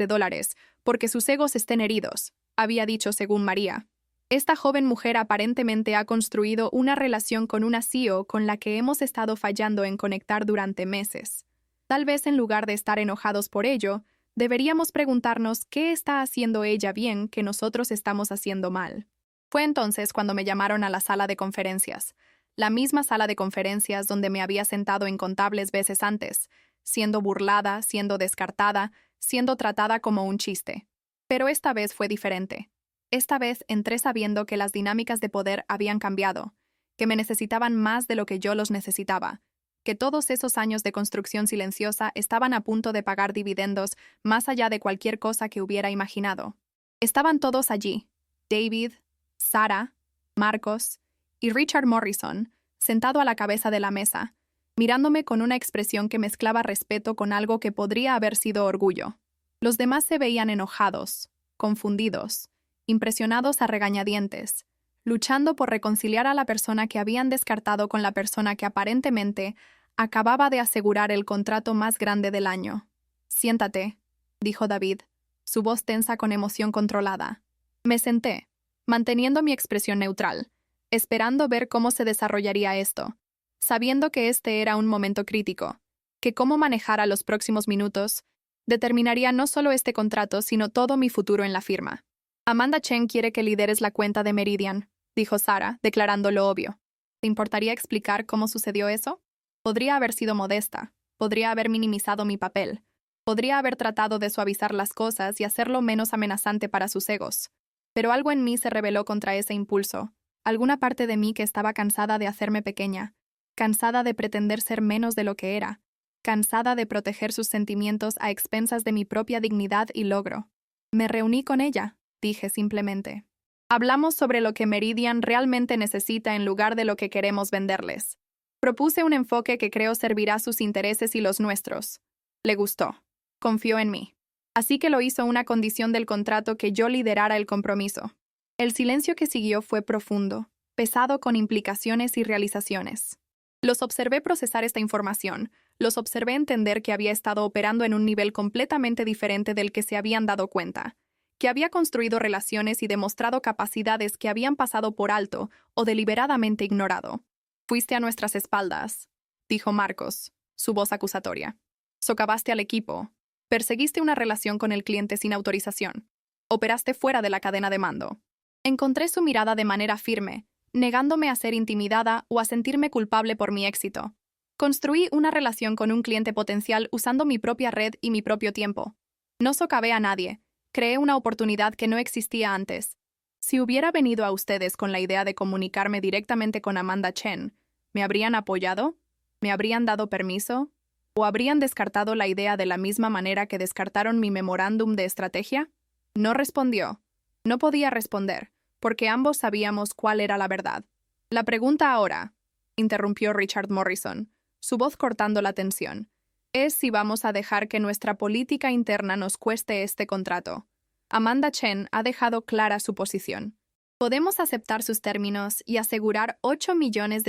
A: porque sus egos estén heridos, había dicho según María. Esta joven mujer aparentemente ha construido una relación con una CEO con la que hemos estado fallando en conectar durante meses. Tal vez en lugar de estar enojados por ello, deberíamos preguntarnos qué está haciendo ella bien que nosotros estamos haciendo mal. Fue entonces cuando me llamaron a la sala de conferencias, la misma sala de conferencias donde me había sentado incontables veces antes, siendo burlada, siendo descartada, siendo tratada como un chiste. Pero esta vez fue diferente. Esta vez entré sabiendo que las dinámicas de poder habían cambiado, que me necesitaban más de lo que yo los necesitaba, que todos esos años de construcción silenciosa estaban a punto de pagar dividendos más allá de cualquier cosa que hubiera imaginado. Estaban todos allí, David, Sara, Marcos y Richard Morrison, sentado a la cabeza de la mesa, mirándome con una expresión que mezclaba respeto con algo que podría haber sido orgullo. Los demás se veían enojados, confundidos, impresionados a regañadientes, luchando por reconciliar a la persona que habían descartado con la persona que aparentemente acababa de asegurar el contrato más grande del año. «Siéntate», dijo David, su voz tensa con emoción controlada. Me senté, manteniendo mi expresión neutral, esperando ver cómo se desarrollaría esto, sabiendo que este era un momento crítico, que cómo manejara los próximos minutos determinaría no solo este contrato, sino todo mi futuro en la firma. Amanda Chen quiere que lideres la cuenta de Meridian, dijo Sara, declarando lo obvio. ¿Te importaría explicar cómo sucedió eso? Podría haber sido modesta, podría haber minimizado mi papel, podría haber tratado de suavizar las cosas y hacerlo menos amenazante para sus egos. Pero algo en mí se rebeló contra ese impulso, alguna parte de mí que estaba cansada de hacerme pequeña, cansada de pretender ser menos de lo que era, cansada de proteger sus sentimientos a expensas de mi propia dignidad y logro. Me reuní con ella, dije simplemente. Hablamos sobre lo que Meridian realmente necesita en lugar de lo que queremos venderles. Propuse un enfoque que creo servirá sus intereses y los nuestros. Le gustó. Confió en mí. Así que lo hizo una condición del contrato que yo liderara el compromiso. El silencio que siguió fue profundo, pesado con implicaciones y realizaciones. Los observé procesar esta información, los observé entender que había estado operando en un nivel completamente diferente del que se habían dado cuenta, que había construido relaciones y demostrado capacidades que habían pasado por alto o deliberadamente ignorado. «Fuiste a nuestras espaldas», dijo Marcos, su voz acusatoria. «Socavaste al equipo. Perseguiste una relación con el cliente sin autorización. Operaste fuera de la cadena de mando». Encontré su mirada de manera firme, negándome a ser intimidada o a sentirme culpable por mi éxito. Construí una relación con un cliente potencial usando mi propia red y mi propio tiempo. No socavé a nadie. Creé una oportunidad que no existía antes. Si hubiera venido a ustedes con la idea de comunicarme directamente con Amanda Chen, ¿me habrían apoyado? ¿Me habrían dado permiso? ¿O habrían descartado la idea de la misma manera que descartaron mi memorándum de estrategia? No respondió. No podía responder, porque ambos sabíamos cuál era la verdad. La pregunta ahora, interrumpió Richard Morrison, su voz cortando la tensión, es si vamos a dejar que nuestra política interna nos cueste este contrato. Amanda Chen ha dejado clara su posición. Podemos aceptar sus términos y asegurar $8 millones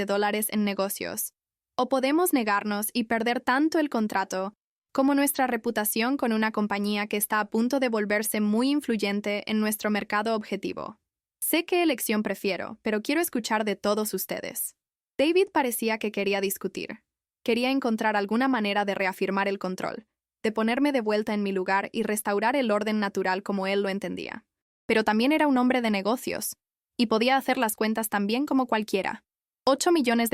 A: en negocios. O podemos negarnos y perder tanto el contrato como nuestra reputación con una compañía que está a punto de volverse muy influyente en nuestro mercado objetivo. Sé qué elección prefiero, pero quiero escuchar de todos ustedes. David parecía que quería discutir. Quería encontrar alguna manera de reafirmar el control, de ponerme de vuelta en mi lugar y restaurar el orden natural como él lo entendía. Pero también era un hombre de negocios. y podía hacer las cuentas tan bien como cualquiera. $8 millones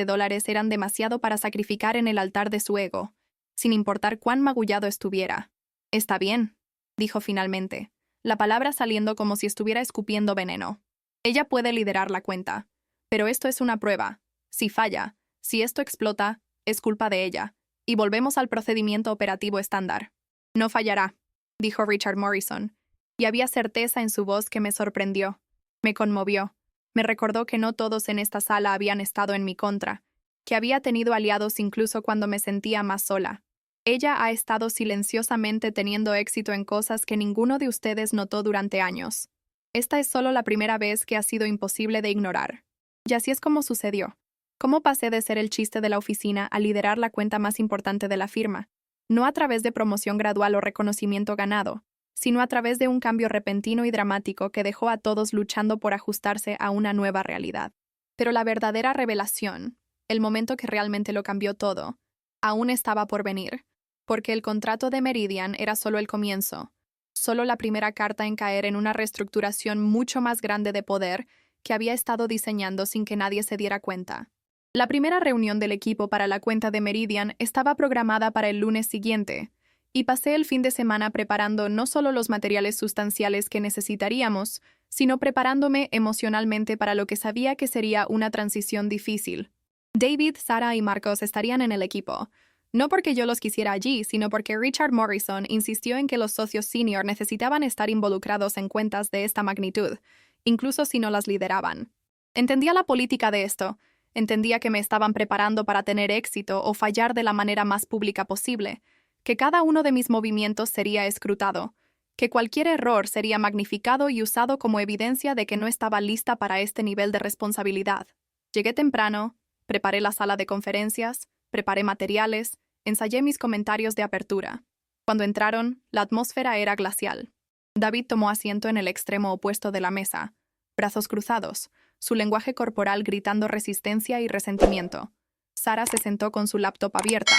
A: eran demasiado para sacrificar en el altar de su ego, sin importar cuán magullado estuviera. «Está bien», dijo finalmente, la palabra saliendo como si estuviera escupiendo veneno. «Ella puede liderar la cuenta. Pero esto es una prueba. Si falla, si esto explota, es culpa de ella. Y volvemos al procedimiento operativo estándar». «No fallará», dijo Richard Morrison, y había certeza en su voz que me sorprendió. Me conmovió. Me recordó que no todos en esta sala habían estado en mi contra, que había tenido aliados incluso cuando me sentía más sola. Ella ha estado silenciosamente teniendo éxito en cosas que ninguno de ustedes notó durante años. Esta es solo la primera vez que ha sido imposible de ignorar. Y así es como sucedió. ¿Cómo pasé de ser el chiste de la oficina a liderar la cuenta más importante de la firma? No a través de promoción gradual o reconocimiento ganado, sino a través de un cambio repentino y dramático que dejó a todos luchando por ajustarse a una nueva realidad. Pero la verdadera revelación, el momento que realmente lo cambió todo, aún estaba por venir, porque el contrato de Meridian era solo el comienzo, solo la primera carta en caer en una reestructuración mucho más grande de poder que había estado diseñando sin que nadie se diera cuenta. La primera reunión del equipo para la cuenta de Meridian estaba programada para el lunes siguiente, y pasé el fin de semana preparando no solo los materiales sustanciales que necesitaríamos, sino preparándome emocionalmente para lo que sabía que sería una transición difícil. David, Sarah y Marcos estarían en el equipo, no porque yo los quisiera allí, sino porque Richard Morrison insistió en que los socios senior necesitaban estar involucrados en cuentas de esta magnitud, incluso si no las lideraban. Entendía la política de esto, entendía que me estaban preparando para tener éxito o fallar de la manera más pública posible, que cada uno de mis movimientos sería escrutado, que cualquier error sería magnificado y usado como evidencia de que no estaba lista para este nivel de responsabilidad. Llegué temprano, preparé la sala de conferencias, preparé materiales, ensayé mis comentarios de apertura. Cuando entraron, la atmósfera era glacial. David tomó asiento en el extremo opuesto de la mesa, brazos cruzados, su lenguaje corporal gritando resistencia y resentimiento. Sarah se sentó con su laptop abierta,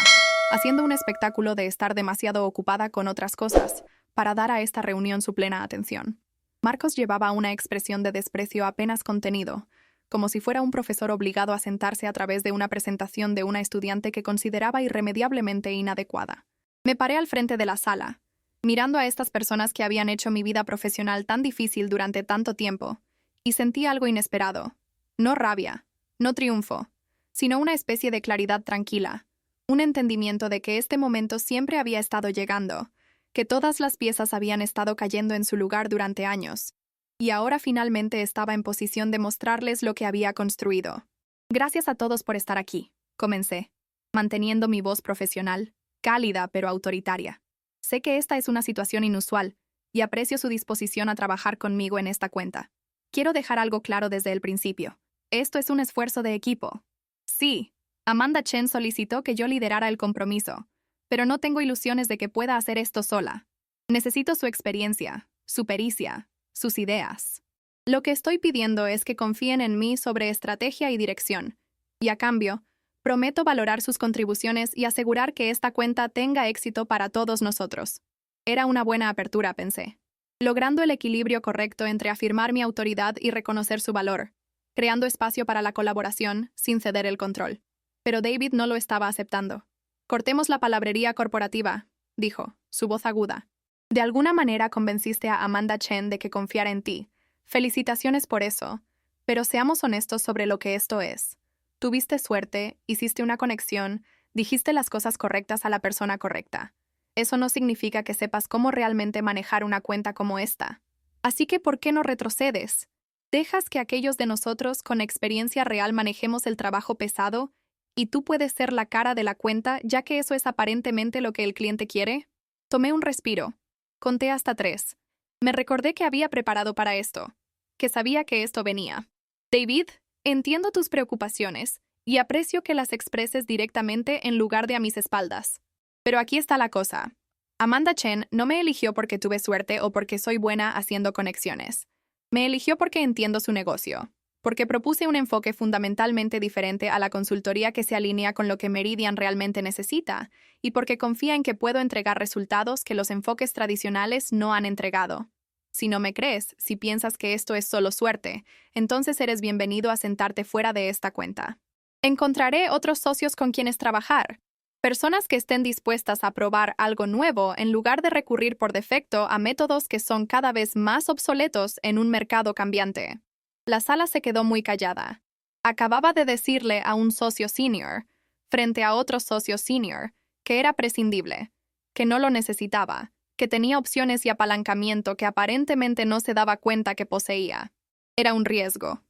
A: haciendo un espectáculo de estar demasiado ocupada con otras cosas para dar a esta reunión su plena atención. Marcos llevaba una expresión de desprecio apenas contenido, como si fuera un profesor obligado a sentarse a través de una presentación de una estudiante que consideraba irremediablemente inadecuada. Me paré al frente de la sala, mirando a estas personas que habían hecho mi vida profesional tan difícil durante tanto tiempo, y sentí algo inesperado. No rabia, no triunfo, sino una especie de claridad tranquila, un entendimiento de que este momento siempre había estado llegando, que todas las piezas habían estado cayendo en su lugar durante años, y ahora finalmente estaba en posición de mostrarles lo que había construido. «Gracias a todos por estar aquí», comencé, manteniendo mi voz profesional, cálida pero autoritaria. «Sé que esta es una situación inusual, y aprecio su disposición a trabajar conmigo en esta cuenta. Quiero dejar algo claro desde el principio. Esto es un esfuerzo de equipo. Sí, Amanda Chen solicitó que yo liderara el compromiso, pero no tengo ilusiones de que pueda hacer esto sola. Necesito su experiencia, su pericia, sus ideas. Lo que estoy pidiendo es que confíen en mí sobre estrategia y dirección, y a cambio, prometo valorar sus contribuciones y asegurar que esta cuenta tenga éxito para todos nosotros». Era una buena apertura, pensé, logrando el equilibrio correcto entre afirmar mi autoridad y reconocer su valor, creando espacio para la colaboración sin ceder el control. Pero David no lo estaba aceptando. «Cortemos la palabrería corporativa», dijo, su voz aguda. «De alguna manera convenciste a Amanda Chen de que confiara en ti. Felicitaciones por eso. Pero seamos honestos sobre lo que esto es. Tuviste suerte, hiciste una conexión, dijiste las cosas correctas a la persona correcta. Eso no significa que sepas cómo realmente manejar una cuenta como esta. Así que, ¿por qué no retrocedes? ¿Dejas que aquellos de nosotros con experiencia real manejemos el trabajo pesado y tú puedes ser la cara de la cuenta, ya que eso es aparentemente lo que el cliente quiere?» Tomé un respiro. Conté hasta 3. Me recordé que había preparado para esto, que sabía que esto venía. «David, entiendo tus preocupaciones y aprecio que las expreses directamente en lugar de a mis espaldas. Pero aquí está la cosa. Amanda Chen no me eligió porque tuve suerte o porque soy buena haciendo conexiones. Me eligió porque entiendo su negocio, porque propuse un enfoque fundamentalmente diferente a la consultoría que se alinea con lo que Meridian realmente necesita, y porque confía en que puedo entregar resultados que los enfoques tradicionales no han entregado. Si no me crees, si piensas que esto es solo suerte, entonces eres bienvenido a sentarte fuera de esta cuenta. Encontraré otros socios con quienes trabajar. Personas que estén dispuestas a probar algo nuevo en lugar de recurrir por defecto a métodos que son cada vez más obsoletos en un mercado cambiante. La sala se quedó muy callada. Acababa de decirle a un socio senior, frente a otro socio senior, que era prescindible, que no lo necesitaba, que tenía opciones y apalancamiento que aparentemente no se daba cuenta que poseía. Era un riesgo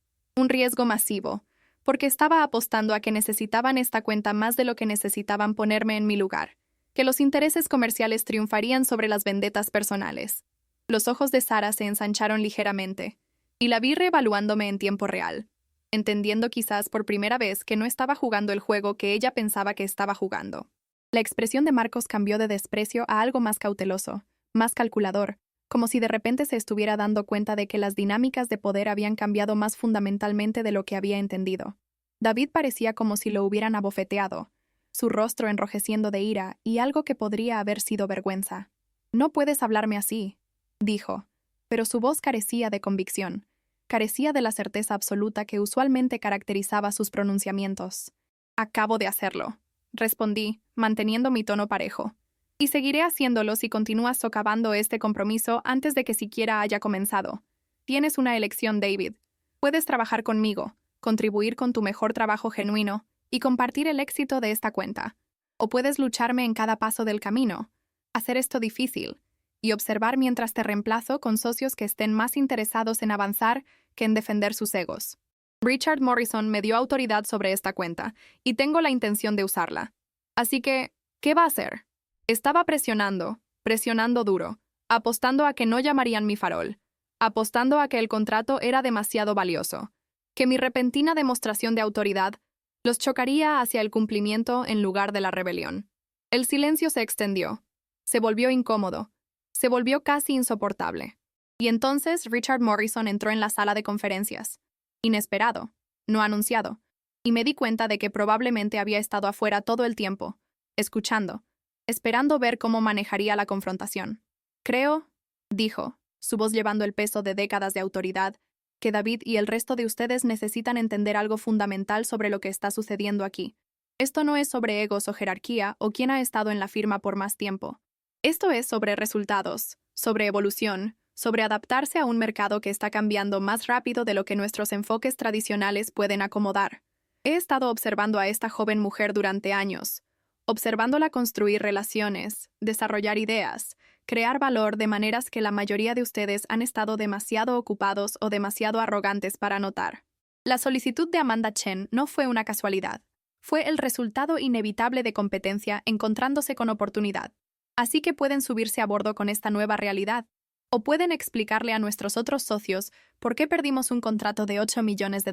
A: masivo, porque estaba apostando a que necesitaban esta cuenta más de lo que necesitaban ponerme en mi lugar, que los intereses comerciales triunfarían sobre las vendetas personales. Los ojos de Sara se ensancharon ligeramente, y la vi reevaluándome en tiempo real, entendiendo quizás por primera vez que no estaba jugando el juego que ella pensaba que estaba jugando. La expresión de Marcos cambió de desprecio a algo más cauteloso, más calculador, como si de repente se estuviera dando cuenta de que las dinámicas de poder habían cambiado más fundamentalmente de lo que había entendido. David parecía como si lo hubieran abofeteado, su rostro enrojeciendo de ira y algo que podría haber sido vergüenza. «No puedes hablarme así», dijo, pero su voz carecía de convicción, carecía de la certeza absoluta que usualmente caracterizaba sus pronunciamientos. «Acabo de hacerlo», respondí, manteniendo mi tono parejo. «Y seguiré haciéndolo si continúas socavando este compromiso antes de que siquiera haya comenzado. Tienes una elección, David. Puedes trabajar conmigo, contribuir con tu mejor trabajo genuino y compartir el éxito de esta cuenta. O puedes lucharme en cada paso del camino, hacer esto difícil, y observar mientras te reemplazo con socios que estén más interesados en avanzar que en defender sus egos. Richard Morrison me dio autoridad sobre esta cuenta, y tengo la intención de usarla. Así que, ¿qué va a hacer?» Estaba presionando duro, apostando a que no llamarían mi farol, apostando a que el contrato era demasiado valioso, que mi repentina demostración de autoridad los chocaría hacia el cumplimiento en lugar de la rebelión. El silencio se extendió, se volvió incómodo, se volvió casi insoportable. Y entonces Richard Morrison entró en la sala de conferencias, inesperado, no anunciado, y me di cuenta de que probablemente había estado afuera todo el tiempo, escuchando, esperando ver cómo manejaría la confrontación. «Creo», dijo, su voz llevando el peso de décadas de autoridad, «que David y el resto de ustedes necesitan entender algo fundamental sobre lo que está sucediendo aquí. Esto no es sobre egos o jerarquía o quién ha estado en la firma por más tiempo. Esto es sobre resultados, sobre evolución, sobre adaptarse a un mercado que está cambiando más rápido de lo que nuestros enfoques tradicionales pueden acomodar. He estado observando a esta joven mujer durante años, observándola construir relaciones, desarrollar ideas, crear valor de maneras que la mayoría de ustedes han estado demasiado ocupados o demasiado arrogantes para notar. La solicitud de Amanda Chen no fue una casualidad. Fue el resultado inevitable de competencia encontrándose con oportunidad. Así que pueden subirse a bordo con esta nueva realidad. O pueden explicarle a nuestros otros socios por qué perdimos un contrato de $8 millones,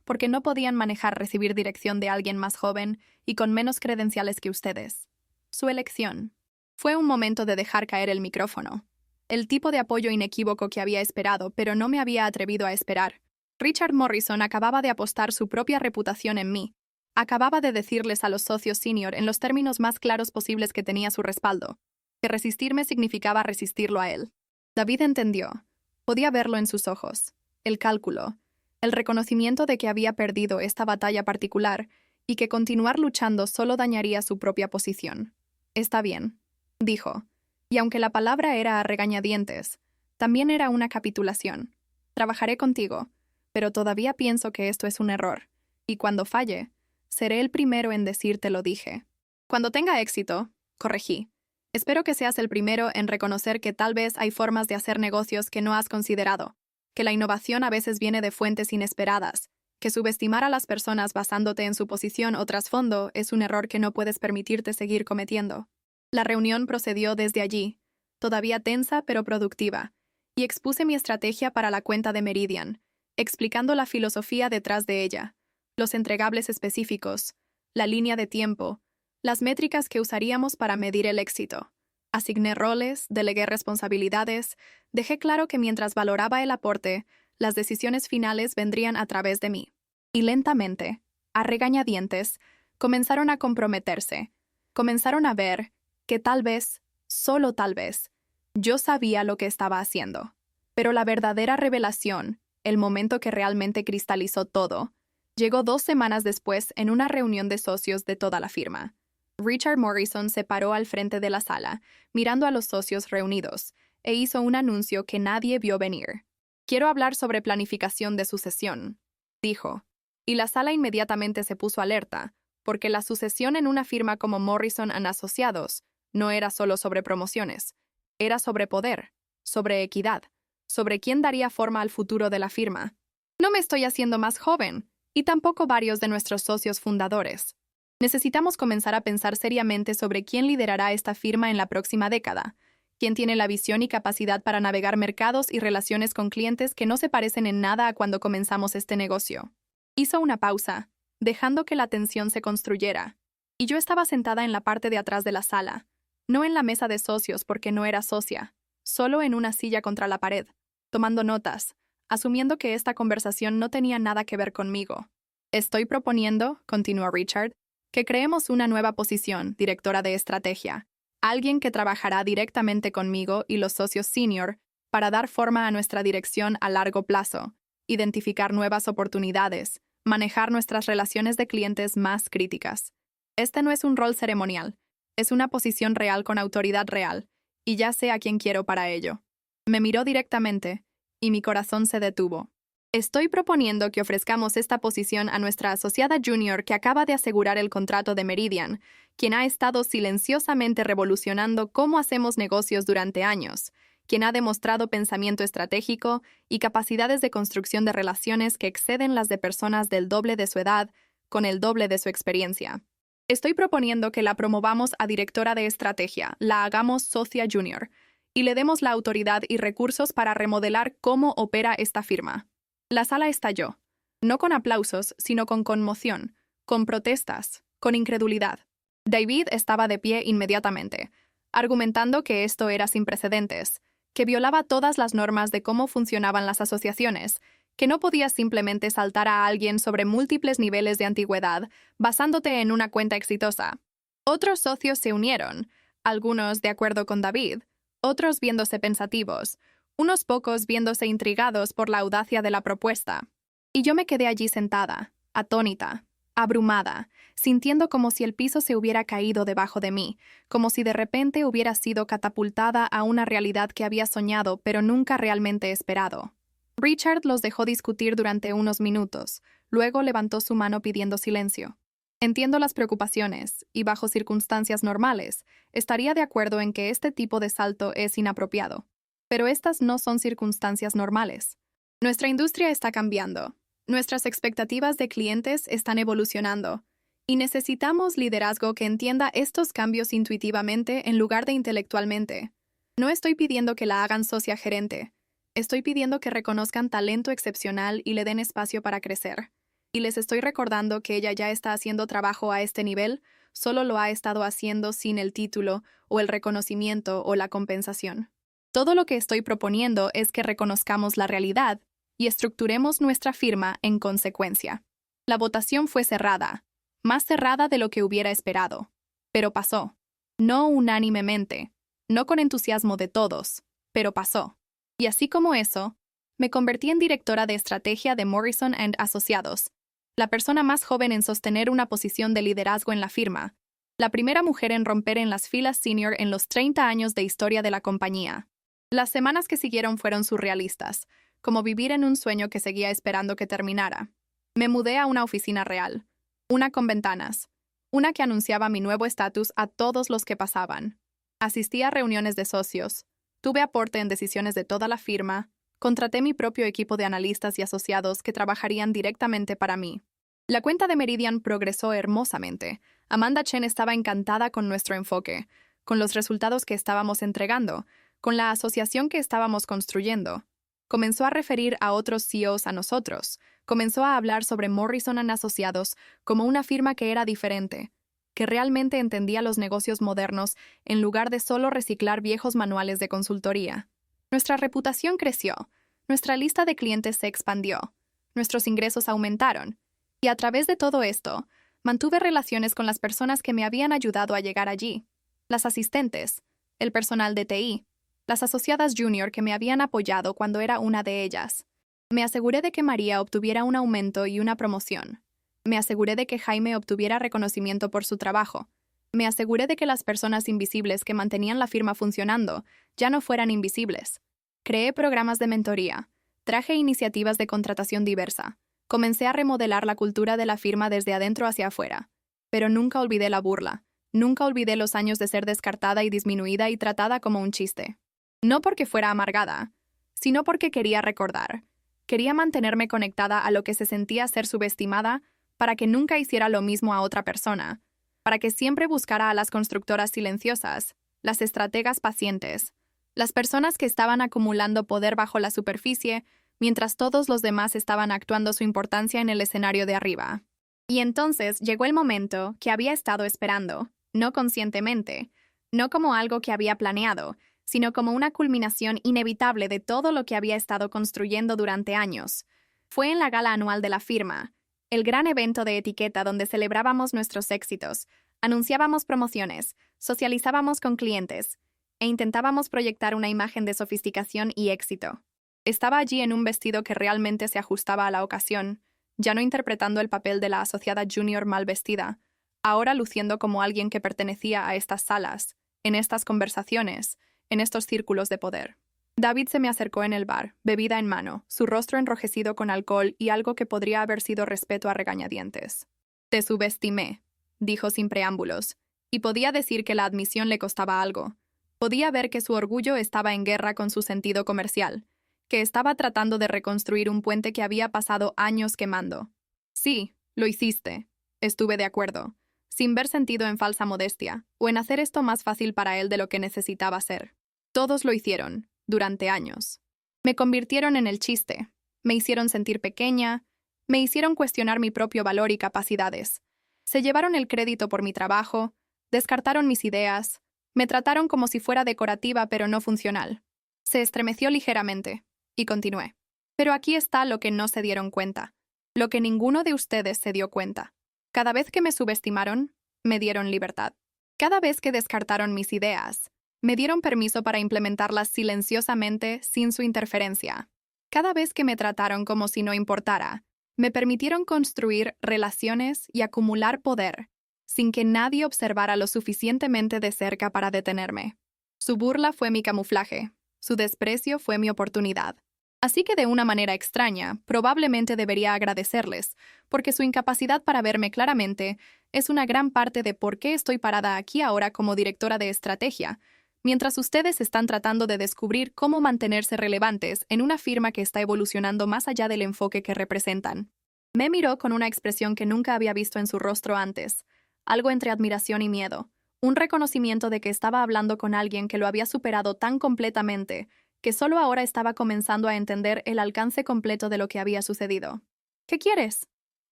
A: porque no podían manejar recibir dirección de alguien más joven y con menos credenciales que ustedes. Su elección. Fue un momento de dejar caer el micrófono. El tipo de apoyo inequívoco que había esperado, pero no me había atrevido a esperar. Richard Morrison acababa de apostar su propia reputación en mí. Acababa de decirles a los socios senior en los términos más claros posibles que tenía su respaldo, que resistirme significaba resistirlo a él. David entendió. Podía verlo en sus ojos. El cálculo. El reconocimiento de que había perdido esta batalla particular y que continuar luchando solo dañaría su propia posición. «Está bien», dijo. Y aunque la palabra era a regañadientes, también era una capitulación. «Trabajaré contigo, pero todavía pienso que esto es un error. Y cuando falle, seré el primero en decirte lo dije. Cuando tenga éxito», corregí. «Espero que seas el primero en reconocer que tal vez hay formas de hacer negocios que no has considerado, que la innovación a veces viene de fuentes inesperadas, que subestimar a las personas basándote en su posición o trasfondo es un error que no puedes permitirte seguir cometiendo». La reunión procedió desde allí, todavía tensa pero productiva, y expuse mi estrategia para la cuenta de Meridian, explicando la filosofía detrás de ella, los entregables específicos, la línea de tiempo, las métricas que usaríamos para medir el éxito. Asigné roles, delegué responsabilidades, dejé claro que mientras valoraba el aporte, las decisiones finales vendrían a través de mí. Y lentamente, a regañadientes, comenzaron a comprometerse, comenzaron a ver que tal vez, solo tal vez, yo sabía lo que estaba haciendo. Pero la verdadera revelación, el momento que realmente cristalizó todo, llegó 2 semanas después en una reunión de socios de toda la firma. Richard Morrison se paró al frente de la sala, mirando a los socios reunidos, e hizo un anuncio que nadie vio venir. «Quiero hablar sobre planificación de sucesión», dijo, y la sala inmediatamente se puso alerta, porque la sucesión en una firma como Morrison & Asociados no era solo sobre promociones, era sobre poder, sobre equidad, sobre quién daría forma al futuro de la firma. No me estoy haciendo más joven, y tampoco varios de nuestros socios fundadores. Necesitamos comenzar a pensar seriamente sobre quién liderará esta firma en la próxima década, quién tiene la visión y capacidad para navegar mercados y relaciones con clientes que no se parecen en nada a cuando comenzamos este negocio. Hizo una pausa, dejando que la tensión se construyera, y yo estaba sentada en la parte de atrás de la sala, no en la mesa de socios porque no era socia, solo en una silla contra la pared, tomando notas, asumiendo que esta conversación no tenía nada que ver conmigo. Estoy proponiendo, continuó Richard, que creemos una nueva posición, directora de estrategia, alguien que trabajará directamente conmigo y los socios senior para dar forma a nuestra dirección a largo plazo, identificar nuevas oportunidades, manejar nuestras relaciones de clientes más críticas. Este no es un rol ceremonial, es una posición real con autoridad real, y ya sé a quién quiero para ello. Me miró directamente, y mi corazón se detuvo. Estoy proponiendo que ofrezcamos esta posición a nuestra asociada junior que acaba de asegurar el contrato de Meridian, quien ha estado silenciosamente revolucionando cómo hacemos negocios durante años, quien ha demostrado pensamiento estratégico y capacidades de construcción de relaciones que exceden las de personas del doble de su edad, con el doble de su experiencia. Estoy proponiendo que la promovamos a directora de estrategia, la hagamos socia junior, y le demos la autoridad y recursos para remodelar cómo opera esta firma. La sala estalló, no con aplausos, sino con conmoción, con protestas, con incredulidad. David estaba de pie inmediatamente, argumentando que esto era sin precedentes, que violaba todas las normas de cómo funcionaban las asociaciones, que no podías simplemente saltar a alguien sobre múltiples niveles de antigüedad basándote en una cuenta exitosa. Otros socios se unieron, algunos de acuerdo con David, otros viéndose pensativos, unos pocos viéndose intrigados por la audacia de la propuesta. Y yo me quedé allí sentada, atónita, abrumada, sintiendo como si el piso se hubiera caído debajo de mí, como si de repente hubiera sido catapultada a una realidad que había soñado pero nunca realmente esperado. Richard los dejó discutir durante unos minutos, luego levantó su mano pidiendo silencio. Entiendo las preocupaciones, y bajo circunstancias normales, estaría de acuerdo en que este tipo de salto es inapropiado. Pero estas no son circunstancias normales. Nuestra industria está cambiando, nuestras expectativas de clientes están evolucionando, y necesitamos liderazgo que entienda estos cambios intuitivamente en lugar de intelectualmente. No estoy pidiendo que la hagan socia gerente. Estoy pidiendo que reconozcan talento excepcional y le den espacio para crecer. Y les estoy recordando que ella ya está haciendo trabajo a este nivel, solo lo ha estado haciendo sin el título o el reconocimiento o la compensación. Todo lo que estoy proponiendo es que reconozcamos la realidad y estructuremos nuestra firma en consecuencia. La votación fue cerrada, más cerrada de lo que hubiera esperado. Pero pasó. No unánimemente, no con entusiasmo de todos, pero pasó. Y así como eso, me convertí en directora de estrategia de Morrison & Asociados, la persona más joven en sostener una posición de liderazgo en la firma, la primera mujer en romper en las filas senior en los 30 años de historia de la compañía. Las semanas que siguieron fueron surrealistas, como vivir en un sueño que seguía esperando que terminara. Me mudé a una oficina real, una con ventanas, una que anunciaba mi nuevo estatus a todos los que pasaban. Asistí a reuniones de socios, tuve aporte en decisiones de toda la firma, contraté mi propio equipo de analistas y asociados que trabajarían directamente para mí. La cuenta de Meridian progresó hermosamente. Amanda Chen estaba encantada con nuestro enfoque, con los resultados que estábamos entregando, con la asociación que estábamos construyendo. Comenzó a referir a otros CEOs a nosotros, comenzó a hablar sobre Morrison & Asociados como una firma que era diferente, que realmente entendía los negocios modernos en lugar de solo reciclar viejos manuales de consultoría. Nuestra reputación creció, nuestra lista de clientes se expandió, nuestros ingresos aumentaron, y a través de todo esto, mantuve relaciones con las personas que me habían ayudado a llegar allí, las asistentes, el personal de TI, las asociadas junior que me habían apoyado cuando era una de ellas. Me aseguré de que María obtuviera un aumento y una promoción. Me aseguré de que Jaime obtuviera reconocimiento por su trabajo. Me aseguré de que las personas invisibles que mantenían la firma funcionando ya no fueran invisibles. Creé programas de mentoría. Traje iniciativas de contratación diversa. Comencé a remodelar la cultura de la firma desde adentro hacia afuera. Pero nunca olvidé la burla. Nunca olvidé los años de ser descartada y disminuida y tratada como un chiste. No porque fuera amargada, sino porque quería recordar. Quería mantenerme conectada a lo que se sentía ser subestimada para que nunca hiciera lo mismo a otra persona, para que siempre buscara a las constructoras silenciosas, las estrategas pacientes, las personas que estaban acumulando poder bajo la superficie, mientras todos los demás estaban actuando su importancia en el escenario de arriba. Y entonces llegó el momento que había estado esperando, no conscientemente, no como algo que había planeado, sino como una culminación inevitable de todo lo que había estado construyendo durante años. Fue en la gala anual de la firma, el gran evento de etiqueta donde celebrábamos nuestros éxitos, anunciábamos promociones, socializábamos con clientes e intentábamos proyectar una imagen de sofisticación y éxito. Estaba allí en un vestido que realmente se ajustaba a la ocasión, ya no interpretando el papel de la asociada junior mal vestida, ahora luciendo como alguien que pertenecía a estas salas, en estas conversaciones, en estos círculos de poder. David se me acercó en el bar, bebida en mano, su rostro enrojecido con alcohol y algo que podría haber sido respeto a regañadientes. Te subestimé, dijo sin preámbulos, y podía decir que la admisión le costaba algo. Podía ver que su orgullo estaba en guerra con su sentido comercial, que estaba tratando de reconstruir un puente que había pasado años quemando. Sí, lo hiciste. Estuve de acuerdo, sin ver sentido en falsa modestia, o en hacer esto más fácil para él de lo que necesitaba ser. Todos lo hicieron, durante años. Me convirtieron en el chiste, me hicieron sentir pequeña, me hicieron cuestionar mi propio valor y capacidades. Se llevaron el crédito por mi trabajo, descartaron mis ideas, me trataron como si fuera decorativa pero no funcional. Se estremeció ligeramente, y continué. Pero aquí está lo que no se dieron cuenta, lo que ninguno de ustedes se dio cuenta. Cada vez que me subestimaron, me dieron libertad. Cada vez que descartaron mis ideas, me dieron permiso para implementarlas silenciosamente sin su interferencia. Cada vez que me trataron como si no importara, me permitieron construir relaciones y acumular poder, sin que nadie observara lo suficientemente de cerca para detenerme. Su burla fue mi camuflaje, su desprecio fue mi oportunidad. Así que de una manera extraña, probablemente debería agradecerles, porque su incapacidad para verme claramente es una gran parte de por qué estoy parada aquí ahora como directora de estrategia, mientras ustedes están tratando de descubrir cómo mantenerse relevantes en una firma que está evolucionando más allá del enfoque que representan. Me miró con una expresión que nunca había visto en su rostro antes, algo entre admiración y miedo, un reconocimiento de que estaba hablando con alguien que lo había superado tan completamente que solo ahora estaba comenzando a entender el alcance completo de lo que había sucedido. ¿Qué quieres?,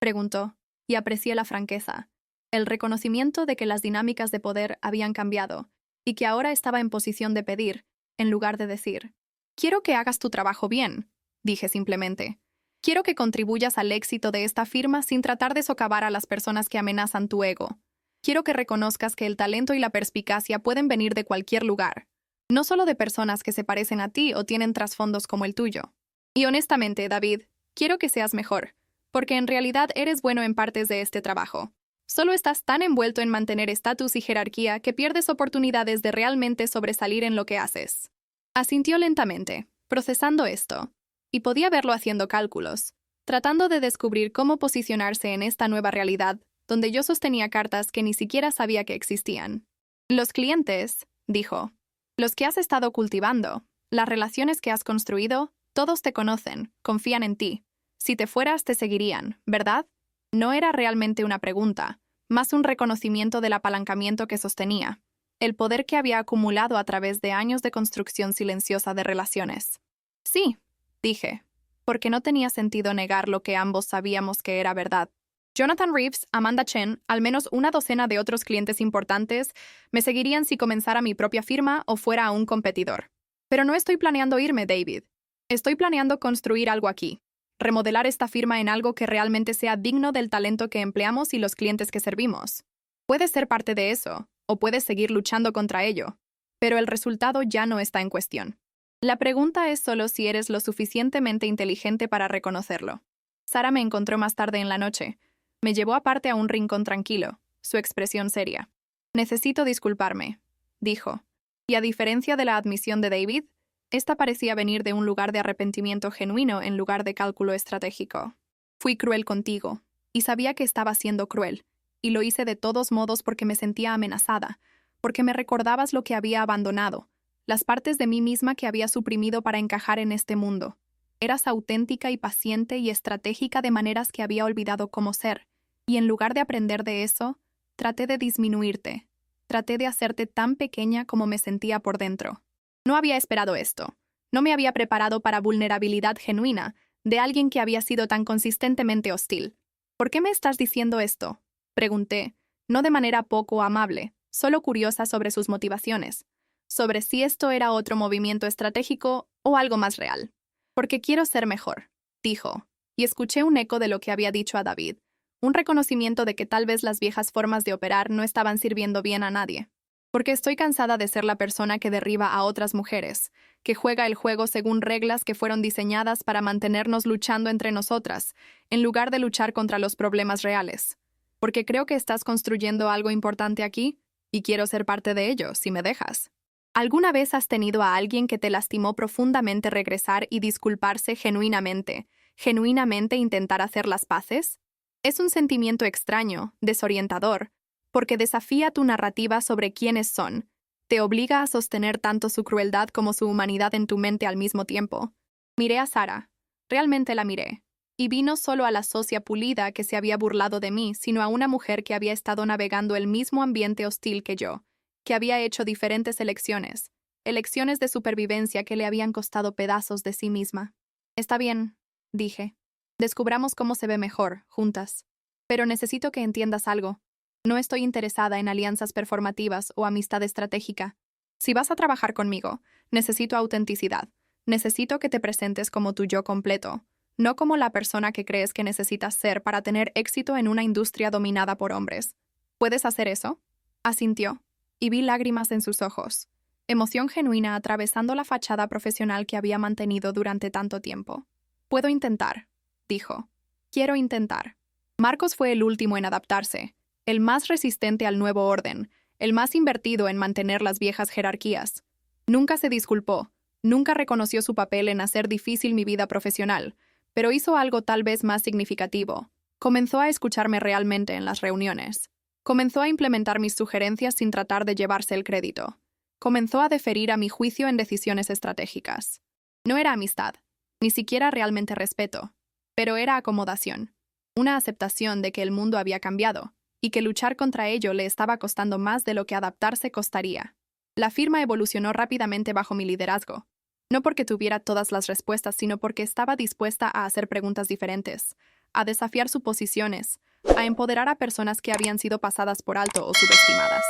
A: preguntó, y aprecié la franqueza, el reconocimiento de que las dinámicas de poder habían cambiado, y que ahora estaba en posición de pedir, en lugar de decir. Quiero que hagas tu trabajo bien, dije simplemente. Quiero que contribuyas al éxito de esta firma sin tratar de socavar a las personas que amenazan tu ego. Quiero que reconozcas que el talento y la perspicacia pueden venir de cualquier lugar, no solo de personas que se parecen a ti o tienen trasfondos como el tuyo. Y honestamente, David, quiero que seas mejor, porque en realidad eres bueno en partes de este trabajo. Solo estás tan envuelto en mantener estatus y jerarquía que pierdes oportunidades de realmente sobresalir en lo que haces. Asintió lentamente, procesando esto, y podía verlo haciendo cálculos, tratando de descubrir cómo posicionarse en esta nueva realidad, donde yo sostenía cartas que ni siquiera sabía que existían. Los clientes, dijo, los que has estado cultivando, las relaciones que has construido, todos te conocen, confían en ti. Si te fueras, te seguirían, ¿verdad? No era realmente una pregunta, más un reconocimiento del apalancamiento que sostenía, el poder que había acumulado a través de años de construcción silenciosa de relaciones. Sí, dije, porque no tenía sentido negar lo que ambos sabíamos que era verdad. Jonathan Reeves, Amanda Chen, al menos una docena de otros clientes importantes, me seguirían si comenzara mi propia firma o fuera a un competidor. Pero no estoy planeando irme, David. Estoy planeando construir algo aquí. Remodelar esta firma en algo que realmente sea digno del talento que empleamos y los clientes que servimos. Puedes ser parte de eso, o puedes seguir luchando contra ello. pero el resultado ya no está en cuestión. La pregunta es solo si eres lo suficientemente inteligente para reconocerlo. Sara me encontró más tarde en la noche. Me llevó aparte a un rincón tranquilo, su expresión seria. «Necesito disculparme», dijo. Y a diferencia de la admisión de David, esta parecía venir de un lugar de arrepentimiento genuino en lugar de cálculo estratégico. «Fui cruel contigo, y sabía que estaba siendo cruel, y lo hice de todos modos porque me sentía amenazada, porque me recordabas lo que había abandonado, las partes de mí misma que había suprimido para encajar en este mundo. Eras auténtica y paciente y estratégica de maneras que había olvidado cómo ser, y en lugar de aprender de eso, traté de disminuirte. Traté de hacerte tan pequeña como me sentía por dentro. No había esperado esto. No me había preparado para vulnerabilidad genuina de alguien que había sido tan consistentemente hostil. «¿Por qué me estás diciendo esto?», pregunté, no de manera poco amable, solo curiosa sobre sus motivaciones, sobre si esto era otro movimiento estratégico o algo más real. «Porque quiero ser mejor», dijo, y escuché un eco de lo que había dicho a David, un reconocimiento de que tal vez las viejas formas de operar no estaban sirviendo bien a nadie. «Porque estoy cansada de ser la persona que derriba a otras mujeres, que juega el juego según reglas que fueron diseñadas para mantenernos luchando entre nosotras, en lugar de luchar contra los problemas reales. Porque creo que estás construyendo algo importante aquí, y quiero ser parte de ello, si me dejas». ¿Alguna vez has tenido a alguien que te lastimó profundamente regresar y disculparse genuinamente intentar hacer las paces? Es un sentimiento extraño, desorientador, porque desafía tu narrativa sobre quiénes son, te obliga a sostener tanto su crueldad como su humanidad en tu mente al mismo tiempo. Miré a Sara, realmente la miré, y vi no solo a la socia pulida que se había burlado de mí, sino a una mujer que había estado navegando el mismo ambiente hostil que yo, que había hecho diferentes elecciones de supervivencia que le habían costado pedazos de sí misma. «Está bien», dije. «Descubramos cómo se ve mejor, juntas. Pero necesito que entiendas algo. No estoy interesada en alianzas performativas o amistad estratégica. Si vas a trabajar conmigo, necesito autenticidad. Necesito que te presentes como tu yo completo, no como la persona que crees que necesitas ser para tener éxito en una industria dominada por hombres. ¿Puedes hacer eso?». Asintió, y vi lágrimas en sus ojos, emoción genuina atravesando la fachada profesional que había mantenido durante tanto tiempo. «Puedo intentar», dijo. «Quiero intentar». Marcos fue el último en adaptarse, el más resistente al nuevo orden, el más invertido en mantener las viejas jerarquías. Nunca se disculpó, nunca reconoció su papel en hacer difícil mi vida profesional, pero hizo algo tal vez más significativo. Comenzó a escucharme realmente en las reuniones. Comenzó a implementar mis sugerencias sin tratar de llevarse el crédito. Comenzó a deferir a mi juicio en decisiones estratégicas. No era amistad, ni siquiera realmente respeto, pero era acomodación, una aceptación de que el mundo había cambiado y que luchar contra ello le estaba costando más de lo que adaptarse costaría. La firma evolucionó rápidamente bajo mi liderazgo, no porque tuviera todas las respuestas, sino porque estaba dispuesta a hacer preguntas diferentes, a desafiar suposiciones, a empoderar a personas que habían sido pasadas por alto o subestimadas.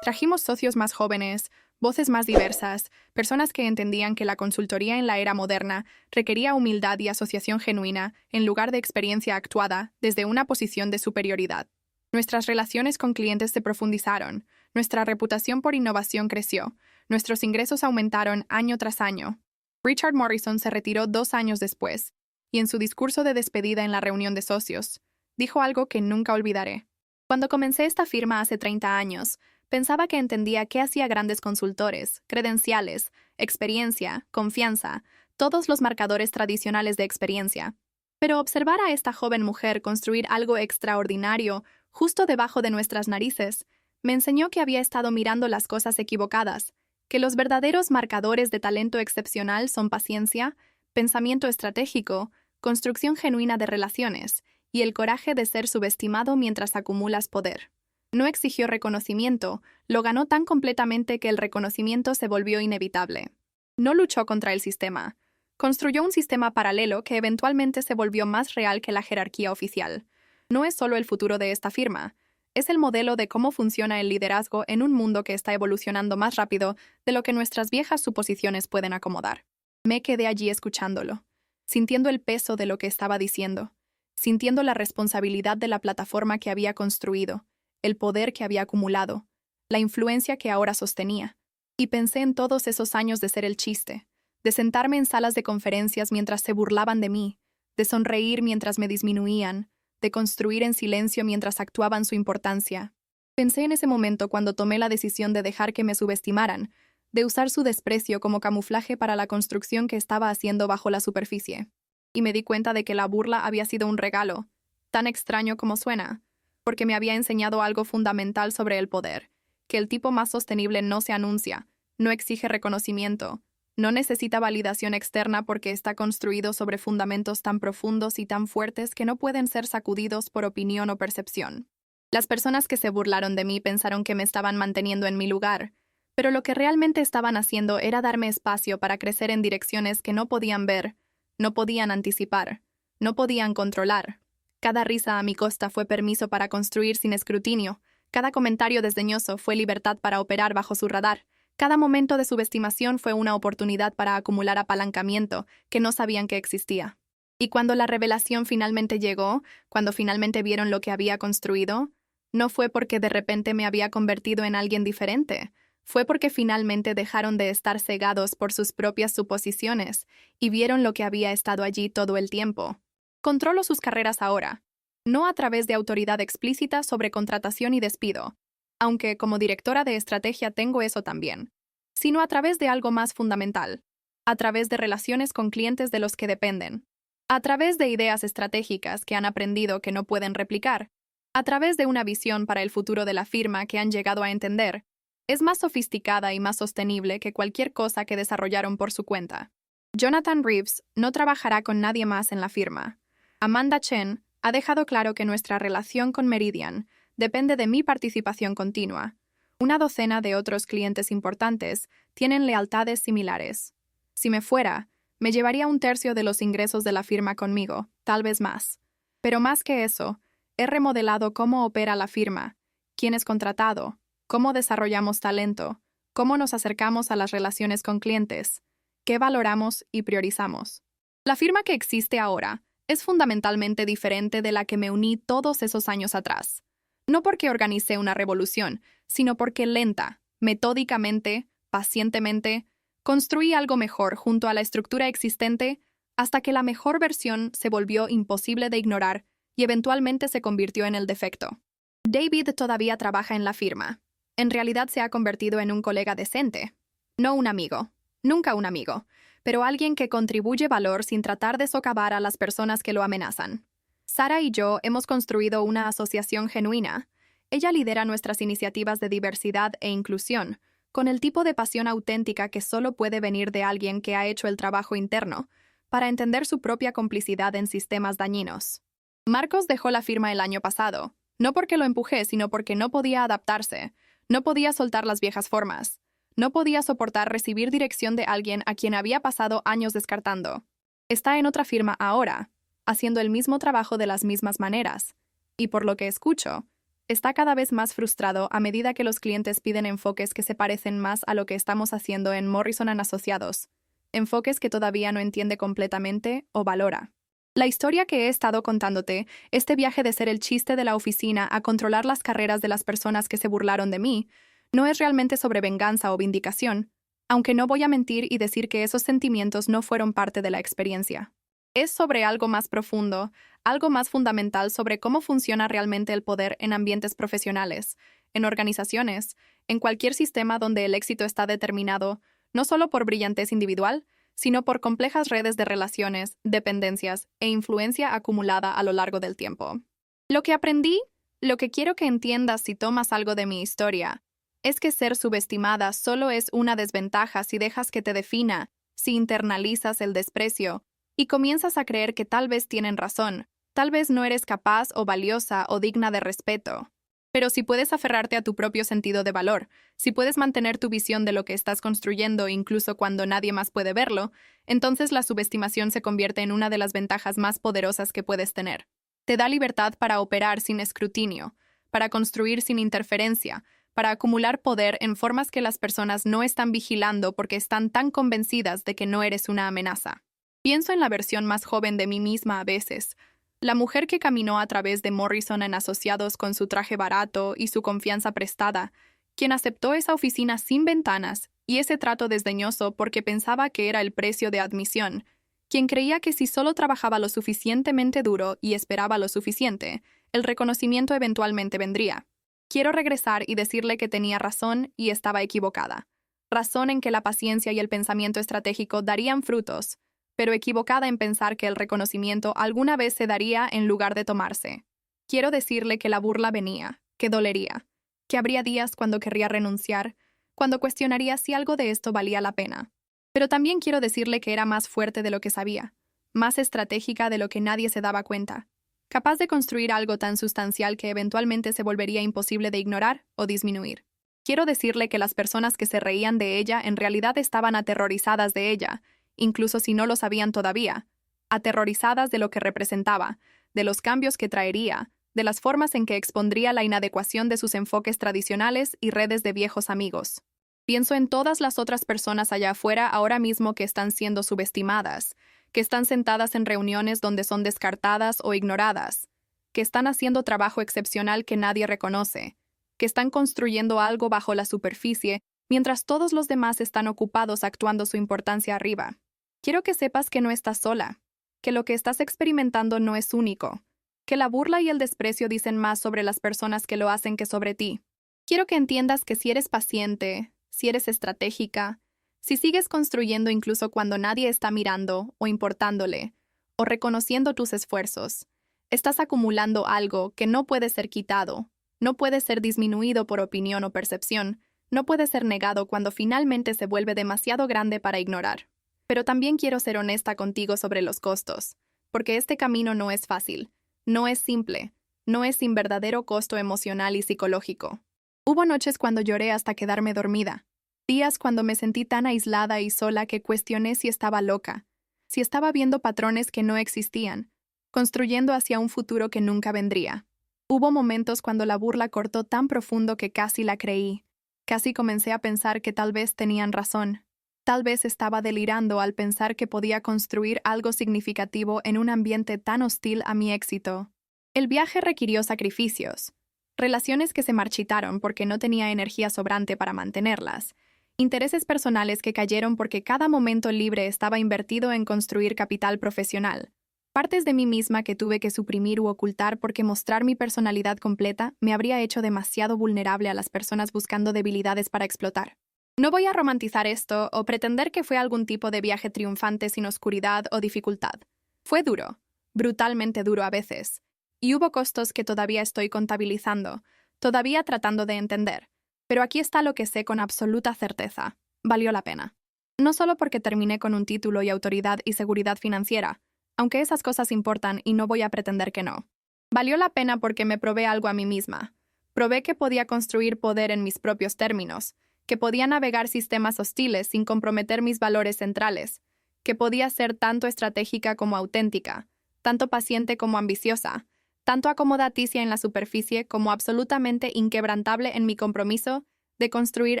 A: Trajimos socios más jóvenes, voces más diversas, personas que entendían que la consultoría en la era moderna requería humildad y asociación genuina en lugar de experiencia actuada desde una posición de superioridad. Nuestras relaciones con clientes se profundizaron, nuestra reputación por innovación creció, nuestros ingresos aumentaron año tras año. Richard Morrison se retiró 2 años después, y en su discurso de despedida en la reunión de socios, dijo algo que nunca olvidaré. «Cuando comencé esta firma hace 30 años, pensaba que entendía qué hacía grandes consultores, credenciales, experiencia, confianza, todos los marcadores tradicionales de experiencia. Pero observar a esta joven mujer construir algo extraordinario justo debajo de nuestras narices me enseñó que había estado mirando las cosas equivocadas, que los verdaderos marcadores de talento excepcional son paciencia, pensamiento estratégico, construcción genuina de relaciones y el coraje de ser subestimado mientras acumulas poder». No exigió reconocimiento, lo ganó tan completamente que el reconocimiento se volvió inevitable. No luchó contra el sistema. Construyó un sistema paralelo que eventualmente se volvió más real que la jerarquía oficial. No es solo el futuro de esta firma, es el modelo de cómo funciona el liderazgo en un mundo que está evolucionando más rápido de lo que nuestras viejas suposiciones pueden acomodar. Me quedé allí escuchándolo, sintiendo el peso de lo que estaba diciendo, sintiendo la responsabilidad de la plataforma que había construido, el poder que había acumulado, la influencia que ahora sostenía. Y pensé en todos esos años de ser el chiste, de sentarme en salas de conferencias mientras se burlaban de mí, de sonreír mientras me disminuían, de construir en silencio mientras actuaban su importancia. Pensé en ese momento cuando tomé la decisión de dejar que me subestimaran, de usar su desprecio como camuflaje para la construcción que estaba haciendo bajo la superficie. Y me di cuenta de que la burla había sido un regalo, tan extraño como suena, porque me había enseñado algo fundamental sobre el poder, que el tipo más sostenible no se anuncia, no exige reconocimiento, no necesita validación externa porque está construido sobre fundamentos tan profundos y tan fuertes que no pueden ser sacudidos por opinión o percepción. Las personas que se burlaron de mí pensaron que me estaban manteniendo en mi lugar, pero lo que realmente estaban haciendo era darme espacio para crecer en direcciones que no podían ver, no podían anticipar, no podían controlar. Cada risa a mi costa fue permiso para construir sin escrutinio, cada comentario desdeñoso fue libertad para operar bajo su radar, cada momento de subestimación fue una oportunidad para acumular apalancamiento que no sabían que existía. Y cuando la revelación finalmente llegó, cuando finalmente vieron lo que había construido, no fue porque de repente me había convertido en alguien diferente, fue porque finalmente dejaron de estar cegados por sus propias suposiciones y vieron lo que había estado allí todo el tiempo. Controlo sus carreras ahora, no a través de autoridad explícita sobre contratación y despido, aunque como directora de estrategia tengo eso también, sino a través de algo más fundamental, a través de relaciones con clientes de los que dependen, a través de ideas estratégicas que han aprendido que no pueden replicar, a través de una visión para el futuro de la firma que han llegado a entender, es más sofisticada y más sostenible que cualquier cosa que desarrollaron por su cuenta. Jonathan Reeves no trabajará con nadie más en la firma. Amanda Chen ha dejado claro que nuestra relación con Meridian depende de mi participación continua. Una docena de otros clientes importantes tienen lealtades similares. Si me fuera, me llevaría un tercio de los ingresos de la firma conmigo, tal vez más. Pero más que eso, he remodelado cómo opera la firma, quién es contratado, cómo desarrollamos talento, cómo nos acercamos a las relaciones con clientes, qué valoramos y priorizamos. La firma que existe ahora es fundamentalmente diferente de la que me uní todos esos años atrás. No porque organicé una revolución, sino porque lenta, metódicamente, pacientemente, construí algo mejor junto a la estructura existente hasta que la mejor versión se volvió imposible de ignorar y eventualmente se convirtió en el defecto. David todavía trabaja en la firma. En realidad se ha convertido en un colega decente. No un amigo, nunca un amigo, pero alguien que contribuye valor sin tratar de socavar a las personas que lo amenazan. Sara y yo hemos construido una asociación genuina. Ella lidera nuestras iniciativas de diversidad e inclusión, con el tipo de pasión auténtica que solo puede venir de alguien que ha hecho el trabajo interno, para entender su propia complicidad en sistemas dañinos. Marcos dejó la firma el año pasado, no porque lo empujé, sino porque no podía adaptarse, no podía soltar las viejas formas, no podía soportar recibir dirección de alguien a quien había pasado años descartando. Está en otra firma ahora, haciendo el mismo trabajo de las mismas maneras, y por lo que escucho, está cada vez más frustrado a medida que los clientes piden enfoques que se parecen más a lo que estamos haciendo en Morrison & Asociados, enfoques que todavía no entiende completamente o valora. La historia que he estado contándote, este viaje de ser el chiste de la oficina a controlar las carreras de las personas que se burlaron de mí, no es realmente sobre venganza o vindicación, aunque no voy a mentir y decir que esos sentimientos no fueron parte de la experiencia. Es sobre algo más profundo, algo más fundamental sobre cómo funciona realmente el poder en ambientes profesionales, en organizaciones, en cualquier sistema donde el éxito está determinado, no solo por brillantez individual, sino por complejas redes de relaciones, dependencias e influencia acumulada a lo largo del tiempo. Lo que aprendí, lo que quiero que entiendas si tomas algo de mi historia, es que ser subestimada solo es una desventaja si dejas que te defina, si internalizas el desprecio, y comienzas a creer que tal vez tienen razón, tal vez no eres capaz o valiosa o digna de respeto. Pero si puedes aferrarte a tu propio sentido de valor, si puedes mantener tu visión de lo que estás construyendo incluso cuando nadie más puede verlo, entonces la subestimación se convierte en una de las ventajas más poderosas que puedes tener. Te da libertad para operar sin escrutinio, para construir sin interferencia, para acumular poder en formas que las personas no están vigilando porque están tan convencidas de que no eres una amenaza. Pienso en la versión más joven de mí misma a veces, la mujer que caminó a través de Morrison & Asociados con su traje barato y su confianza prestada, quien aceptó esa oficina sin ventanas Y ese trato desdeñoso porque pensaba que era el precio de admisión, quien creía que si solo trabajaba lo suficientemente duro y esperaba lo suficiente, el reconocimiento eventualmente vendría. Quiero regresar y decirle que tenía razón y estaba equivocada. Razón en que la paciencia y el pensamiento estratégico darían frutos, pero equivocada en pensar que el reconocimiento alguna vez se daría en lugar de tomarse. Quiero decirle que la burla venía, que dolería, que habría días cuando querría renunciar, cuando cuestionaría si algo de esto valía la pena. Pero también quiero decirle que era más fuerte de lo que sabía, más estratégica de lo que nadie se daba cuenta, capaz de construir algo tan sustancial que eventualmente se volvería imposible de ignorar o disminuir. Quiero decirle que las personas que se reían de ella en realidad estaban aterrorizadas de ella, incluso si no lo sabían todavía, aterrorizadas de lo que representaba, de los cambios que traería, de las formas en que expondría la inadecuación de sus enfoques tradicionales y redes de viejos amigos. Pienso en todas las otras personas allá afuera ahora mismo que están siendo subestimadas, que están sentadas en reuniones donde son descartadas o ignoradas, que están haciendo trabajo excepcional que nadie reconoce, que están construyendo algo bajo la superficie mientras todos los demás están ocupados actuando su importancia arriba. Quiero que sepas que no estás sola, que lo que estás experimentando no es único, que la burla y el desprecio dicen más sobre las personas que lo hacen que sobre ti. Quiero que entiendas que si eres paciente, si eres estratégica, si sigues construyendo incluso cuando nadie está mirando o importándole, o reconociendo tus esfuerzos, estás acumulando algo que no puede ser quitado, no puede ser disminuido por opinión o percepción, no puede ser negado cuando finalmente se vuelve demasiado grande para ignorar. Pero también quiero ser honesta contigo sobre los costos, porque este camino no es fácil, no es simple, no es sin verdadero costo emocional y psicológico. Hubo noches cuando lloré hasta quedarme dormida, días cuando me sentí tan aislada y sola que cuestioné si estaba loca, si estaba viendo patrones que no existían, construyendo hacia un futuro que nunca vendría. Hubo momentos cuando la burla cortó tan profundo que casi la creí, casi comencé a pensar que tal vez tenían razón. Tal vez estaba delirando al pensar que podía construir algo significativo en un ambiente tan hostil a mi éxito. El viaje requirió sacrificios, relaciones que se marchitaron porque no tenía energía sobrante para mantenerlas, intereses personales que cayeron porque cada momento libre estaba invertido en construir capital profesional, partes de mí misma que tuve que suprimir u ocultar porque mostrar mi personalidad completa me habría hecho demasiado vulnerable a las personas buscando debilidades para explotar. No voy a romantizar esto o pretender que fue algún tipo de viaje triunfante sin oscuridad o dificultad. Fue duro, brutalmente duro a veces, y hubo costos que todavía estoy contabilizando, todavía tratando de entender. Pero aquí está lo que sé con absoluta certeza. Valió la pena. No solo porque terminé con un título y autoridad y seguridad financiera, aunque esas cosas importan y no voy a pretender que no. Valió la pena porque me probé algo a mí misma. Probé que podía construir poder en mis propios términos, que podía navegar sistemas hostiles sin comprometer mis valores centrales, que podía ser tanto estratégica como auténtica, tanto paciente como ambiciosa, tanto acomodaticia en la superficie como absolutamente inquebrantable en mi compromiso de construir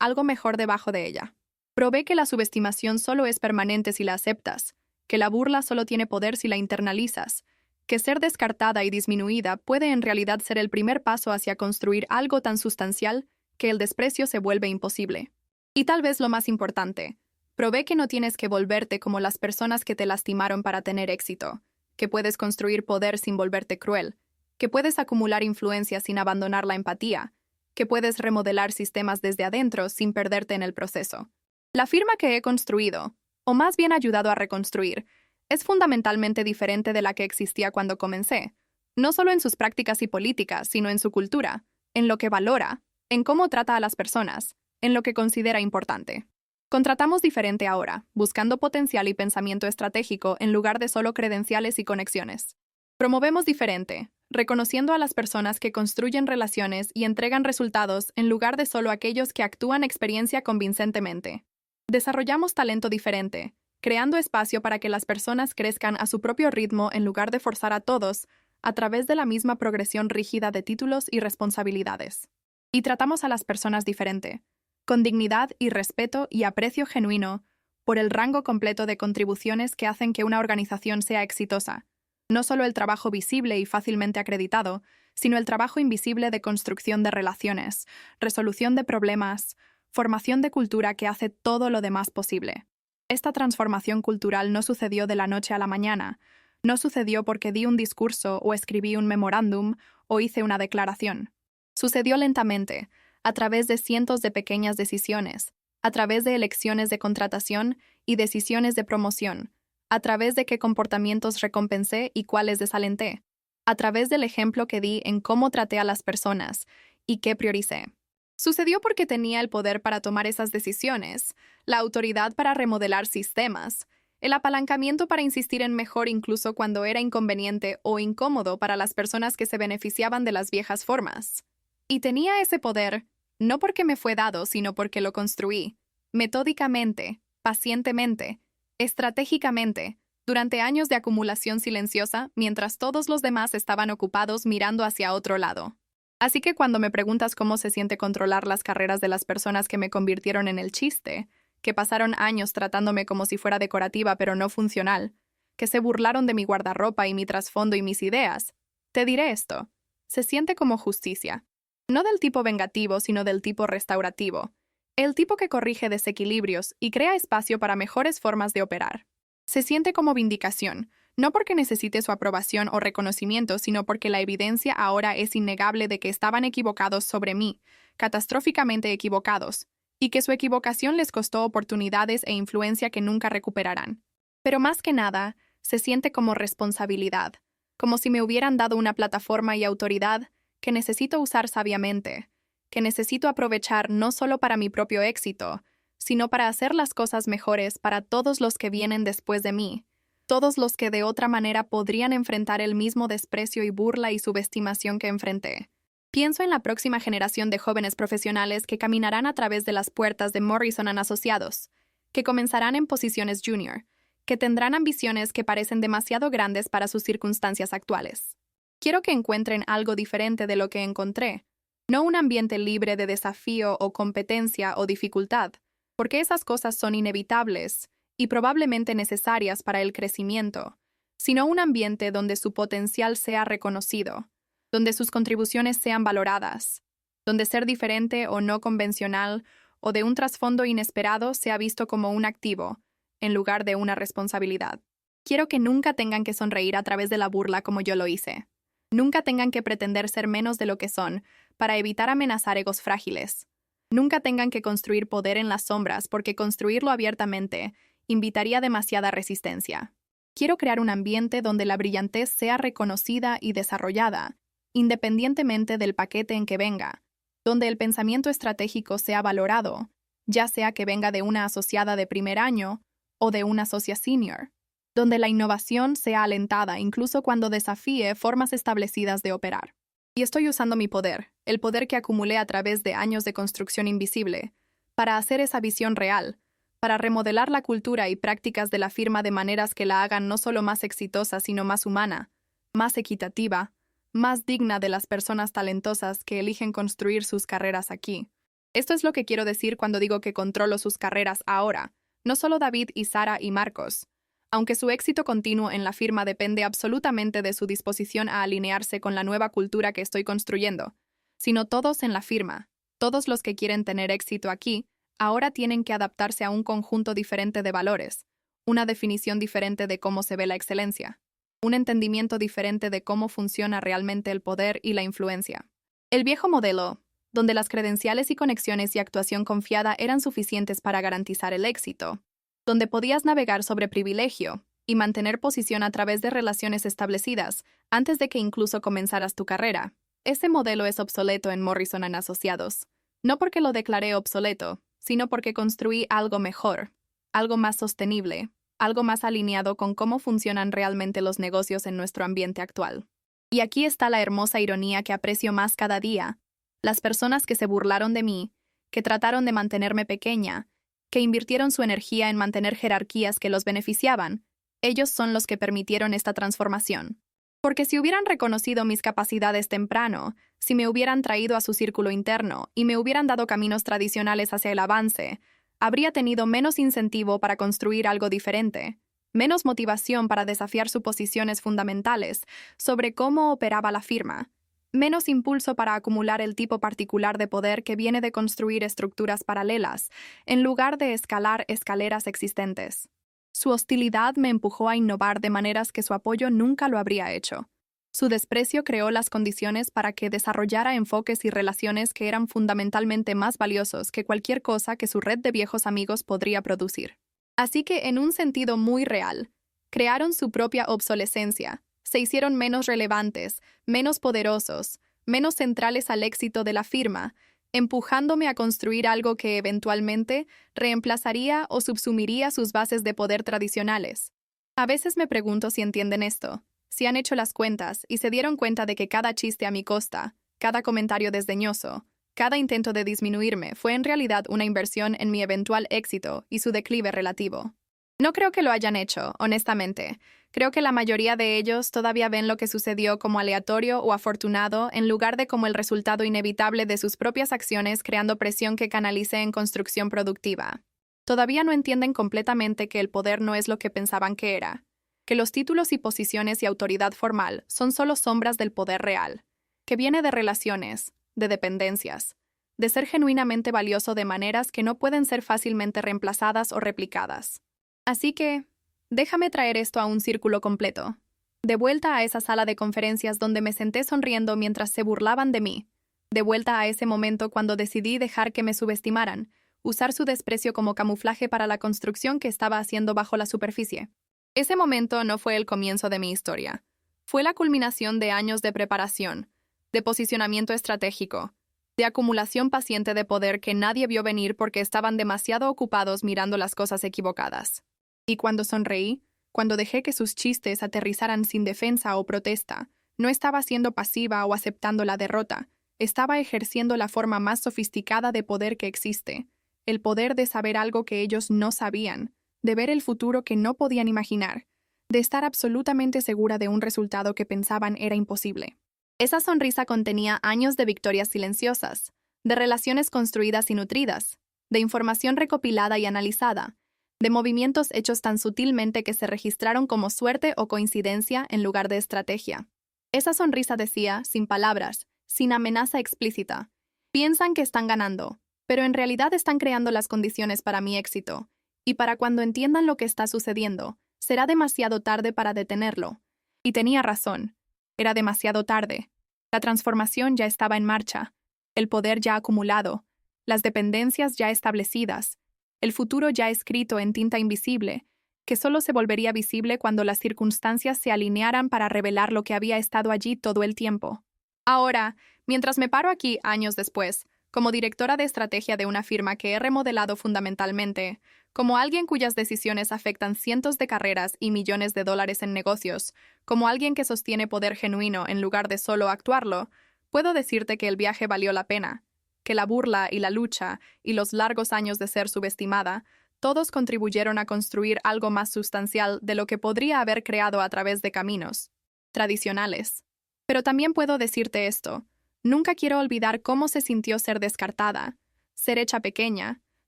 A: algo mejor debajo de ella. Probé que la subestimación solo es permanente si la aceptas, que la burla solo tiene poder si la internalizas, que ser descartada y disminuida puede en realidad ser el primer paso hacia construir algo tan sustancial que el desprecio se vuelve imposible. Y tal vez lo más importante, probé que no tienes que volverte como las personas que te lastimaron para tener éxito, que puedes construir poder sin volverte cruel, que puedes acumular influencia sin abandonar la empatía, que puedes remodelar sistemas desde adentro sin perderte en el proceso. La firma que he construido, o más bien ayudado a reconstruir, es fundamentalmente diferente de la que existía cuando comencé, no solo en sus prácticas y políticas, sino en su cultura, en lo que valora, en cómo trata a las personas, en lo que considera importante. Contratamos diferente ahora, buscando potencial y pensamiento estratégico en lugar de solo credenciales y conexiones. Promovemos diferente, reconociendo a las personas que construyen relaciones y entregan resultados en lugar de solo aquellos que actúan experiencia convincentemente. Desarrollamos talento diferente, creando espacio para que las personas crezcan a su propio ritmo en lugar de forzar a todos a través de la misma progresión rígida de títulos y responsabilidades. Y tratamos a las personas diferente, con dignidad y respeto y aprecio genuino por el rango completo de contribuciones que hacen que una organización sea exitosa, no solo el trabajo visible y fácilmente acreditado, sino el trabajo invisible de construcción de relaciones, resolución de problemas, Formación de cultura que hace todo lo demás posible. Esta transformación cultural no sucedió de la noche a la mañana. No sucedió porque di un discurso o escribí un memorándum o hice una declaración. Sucedió lentamente, a través de cientos de pequeñas decisiones, a través de elecciones de contratación y decisiones de promoción, a través de qué comportamientos recompensé y cuáles desalenté, a través del ejemplo que di en cómo traté a las personas y qué prioricé. Sucedió porque tenía el poder para tomar esas decisiones, la autoridad para remodelar sistemas, el apalancamiento para insistir en mejor incluso cuando era inconveniente o incómodo para las personas que se beneficiaban de las viejas formas. Y tenía ese poder, no porque me fue dado, sino porque lo construí, metódicamente, pacientemente, estratégicamente, durante años de acumulación silenciosa, mientras todos los demás estaban ocupados mirando hacia otro lado. Así que cuando me preguntas cómo se siente controlar las carreras de las personas que me convirtieron en el chiste, que pasaron años tratándome como si fuera decorativa pero no funcional, que se burlaron de mi guardarropa y mi trasfondo y mis ideas, te diré esto. Se siente como justicia. No del tipo vengativo, sino del tipo restaurativo. El tipo que corrige desequilibrios y crea espacio para mejores formas de operar. Se siente como vindicación, no porque necesite su aprobación o reconocimiento, sino porque la evidencia ahora es innegable de que estaban equivocados sobre mí, catastróficamente equivocados, y que su equivocación les costó oportunidades e influencia que nunca recuperarán. Pero más que nada, se siente como responsabilidad, como si me hubieran dado una plataforma y autoridad que necesito usar sabiamente, que necesito aprovechar no solo para mi propio éxito, sino para hacer las cosas mejores para todos los que vienen después de mí, todos los que de otra manera podrían enfrentar el mismo desprecio y burla y subestimación que enfrenté. Pienso en la próxima generación de jóvenes profesionales que caminarán a través de las puertas de Morrison & Asociados, que comenzarán en posiciones junior, que tendrán ambiciones que parecen demasiado grandes para sus circunstancias actuales. Quiero que encuentren algo diferente de lo que encontré, no un ambiente libre de desafío o competencia o dificultad, porque esas cosas son inevitables y probablemente necesarias para el crecimiento, sino un ambiente donde su potencial sea reconocido, donde sus contribuciones sean valoradas, donde ser diferente o no convencional o de un trasfondo inesperado sea visto como un activo, en lugar de una responsabilidad. Quiero que nunca tengan que sonreír a través de la burla como yo lo hice. Nunca tengan que pretender ser menos de lo que son para evitar amenazar egos frágiles. Nunca tengan que construir poder en las sombras porque construirlo abiertamente invitaría demasiada resistencia. Quiero crear un ambiente donde la brillantez sea reconocida y desarrollada, independientemente del paquete en que venga, donde el pensamiento estratégico sea valorado, ya sea que venga de una asociada de primer año o de una socia senior, donde la innovación sea alentada incluso cuando desafíe formas establecidas de operar. Y estoy usando mi poder, el poder que acumulé a través de años de construcción invisible, para hacer esa visión real, para remodelar la cultura y prácticas de la firma de maneras que la hagan no solo más exitosa, sino más humana, más equitativa, más digna de las personas talentosas que eligen construir sus carreras aquí. Esto es lo que quiero decir cuando digo que controlo sus carreras ahora, no solo David y Sara y Marcos, aunque su éxito continuo en la firma depende absolutamente de su disposición a alinearse con la nueva cultura que estoy construyendo, sino todos en la firma, todos los que quieren tener éxito aquí, ahora tienen que adaptarse a un conjunto diferente de valores, una definición diferente de cómo se ve la excelencia, un entendimiento diferente de cómo funciona realmente el poder y la influencia. El viejo modelo, donde las credenciales y conexiones y actuación confiada eran suficientes para garantizar el éxito, donde podías navegar sobre privilegio y mantener posición a través de relaciones establecidas antes de que incluso comenzaras tu carrera. Ese modelo es obsoleto en Morrison & Asociados, no porque lo declaré obsoleto, sino porque construí algo mejor, algo más sostenible, algo más alineado con cómo funcionan realmente los negocios en nuestro ambiente actual. Y aquí está la hermosa ironía que aprecio más cada día. Las personas que se burlaron de mí, que trataron de mantenerme pequeña, que invirtieron su energía en mantener jerarquías que los beneficiaban, ellos son los que permitieron esta transformación. Porque si hubieran reconocido mis capacidades temprano, si me hubieran traído a su círculo interno y me hubieran dado caminos tradicionales hacia el avance, habría tenido menos incentivo para construir algo diferente, menos motivación para desafiar suposiciones fundamentales sobre cómo operaba la firma, menos impulso para acumular el tipo particular de poder que viene de construir estructuras paralelas, en lugar de escalar escaleras existentes. Su hostilidad me empujó a innovar de maneras que su apoyo nunca lo habría hecho. Su desprecio creó las condiciones para que desarrollara enfoques y relaciones que eran fundamentalmente más valiosos que cualquier cosa que su red de viejos amigos podría producir. Así que, en un sentido muy real, crearon su propia obsolescencia, se hicieron menos relevantes, menos poderosos, menos centrales al éxito de la firma, empujándome a construir algo que eventualmente reemplazaría o subsumiría sus bases de poder tradicionales. A veces me pregunto si entienden esto, si han hecho las cuentas y se dieron cuenta de que cada chiste a mi costa, cada comentario desdeñoso, cada intento de disminuirme fue en realidad una inversión en mi eventual éxito y su declive relativo. No creo que lo hayan hecho, honestamente. Creo que la mayoría de ellos todavía ven lo que sucedió como aleatorio o afortunado en lugar de como el resultado inevitable de sus propias acciones creando presión que canalice en construcción productiva. Todavía no entienden completamente que el poder no es lo que pensaban que era, que los títulos y posiciones y autoridad formal son solo sombras del poder real, que viene de relaciones, de dependencias, de ser genuinamente valioso de maneras que no pueden ser fácilmente reemplazadas o replicadas. Así que, déjame traer esto a un círculo completo. De vuelta a esa sala de conferencias donde me senté sonriendo mientras se burlaban de mí. De vuelta a ese momento cuando decidí dejar que me subestimaran, usar su desprecio como camuflaje para la construcción que estaba haciendo bajo la superficie. Ese momento no fue el comienzo de mi historia. Fue la culminación de años de preparación, de posicionamiento estratégico, de acumulación paciente de poder que nadie vio venir porque estaban demasiado ocupados mirando las cosas equivocadas. Y cuando sonreí, cuando dejé que sus chistes aterrizaran sin defensa o protesta, no estaba siendo pasiva o aceptando la derrota, estaba ejerciendo la forma más sofisticada de poder que existe, el poder de saber algo que ellos no sabían, de ver el futuro que no podían imaginar, de estar absolutamente segura de un resultado que pensaban era imposible. Esa sonrisa contenía años de victorias silenciosas, de relaciones construidas y nutridas, de información recopilada y analizada, de movimientos hechos tan sutilmente que se registraron como suerte o coincidencia en lugar de estrategia. Esa sonrisa decía, sin palabras, sin amenaza explícita, piensan que están ganando, pero en realidad están creando las condiciones para mi éxito, y para cuando entiendan lo que está sucediendo, será demasiado tarde para detenerlo. Y tenía razón, era demasiado tarde. La transformación ya estaba en marcha, el poder ya acumulado, las dependencias ya establecidas, el futuro ya escrito en tinta invisible, que solo se volvería visible cuando las circunstancias se alinearan para revelar lo que había estado allí todo el tiempo. Ahora, mientras me paro aquí años después, como directora de estrategia de una firma que he remodelado fundamentalmente, como alguien cuyas decisiones afectan cientos de carreras y millones de dólares en negocios, como alguien que sostiene poder genuino en lugar de solo actuarlo, puedo decirte que el viaje valió la pena, que la burla y la lucha y los largos años de ser subestimada, todos contribuyeron a construir algo más sustancial de lo que podría haber creado a través de caminos tradicionales. Pero también puedo decirte esto, nunca quiero olvidar cómo se sintió ser descartada, ser hecha pequeña,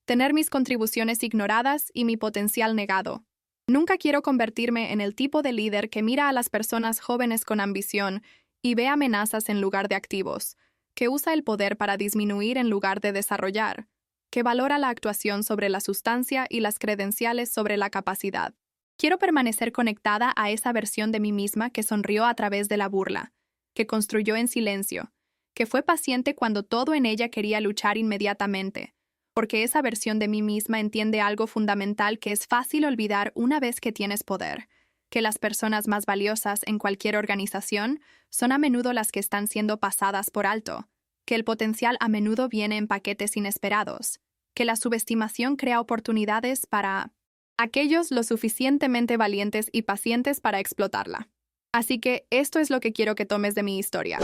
A: tener mis contribuciones ignoradas y mi potencial negado. Nunca quiero convertirme en el tipo de líder que mira a las personas jóvenes con ambición y ve amenazas en lugar de activos, que usa el poder para disminuir en lugar de desarrollar, que valora la actuación sobre la sustancia y las credenciales sobre la capacidad. Quiero permanecer conectada a esa versión de mí misma que sonrió a través de la burla, que construyó en silencio, que fue paciente cuando todo en ella quería luchar inmediatamente, porque esa versión de mí misma entiende algo fundamental que es fácil olvidar una vez que tienes poder, que las personas más valiosas en cualquier organización son a menudo las que están siendo pasadas por alto, que el potencial a menudo viene en paquetes inesperados, que la subestimación crea oportunidades para aquellos lo suficientemente valientes y pacientes para explotarla. Así que esto es lo que quiero que tomes de mi historia.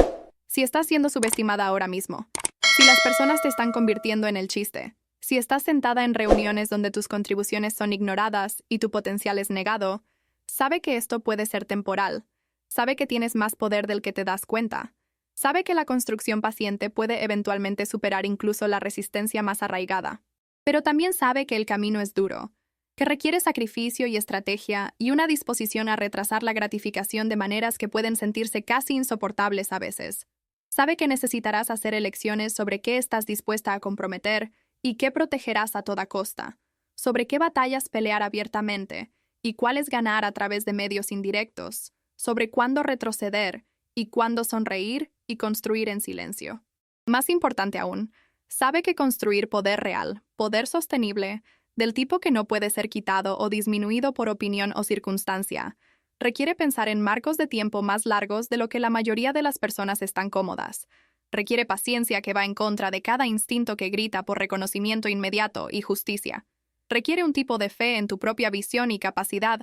A: Si estás siendo subestimada ahora mismo, si las personas te están convirtiendo en el chiste, si estás sentada en reuniones donde tus contribuciones son ignoradas y tu potencial es negado, sabe que esto puede ser temporal. Sabe que tienes más poder del que te das cuenta. Sabe que la construcción paciente puede eventualmente superar incluso la resistencia más arraigada. Pero también sabe que el camino es duro, que requiere sacrificio y estrategia y una disposición a retrasar la gratificación de maneras que pueden sentirse casi insoportables a veces. Sabe que necesitarás hacer elecciones sobre qué estás dispuesta a comprometer y qué protegerás a toda costa, sobre qué batallas pelear abiertamente y cuáles ganar a través de medios indirectos, sobre cuándo retroceder y cuándo sonreír y construir en silencio. Más importante aún, sabe que construir poder real, poder sostenible, del tipo que no puede ser quitado o disminuido por opinión o circunstancia, requiere pensar en marcos de tiempo más largos de lo que la mayoría de las personas están cómodas. Requiere paciencia que va en contra de cada instinto que grita por reconocimiento inmediato y justicia. Requiere un tipo de fe en tu propia visión y capacidad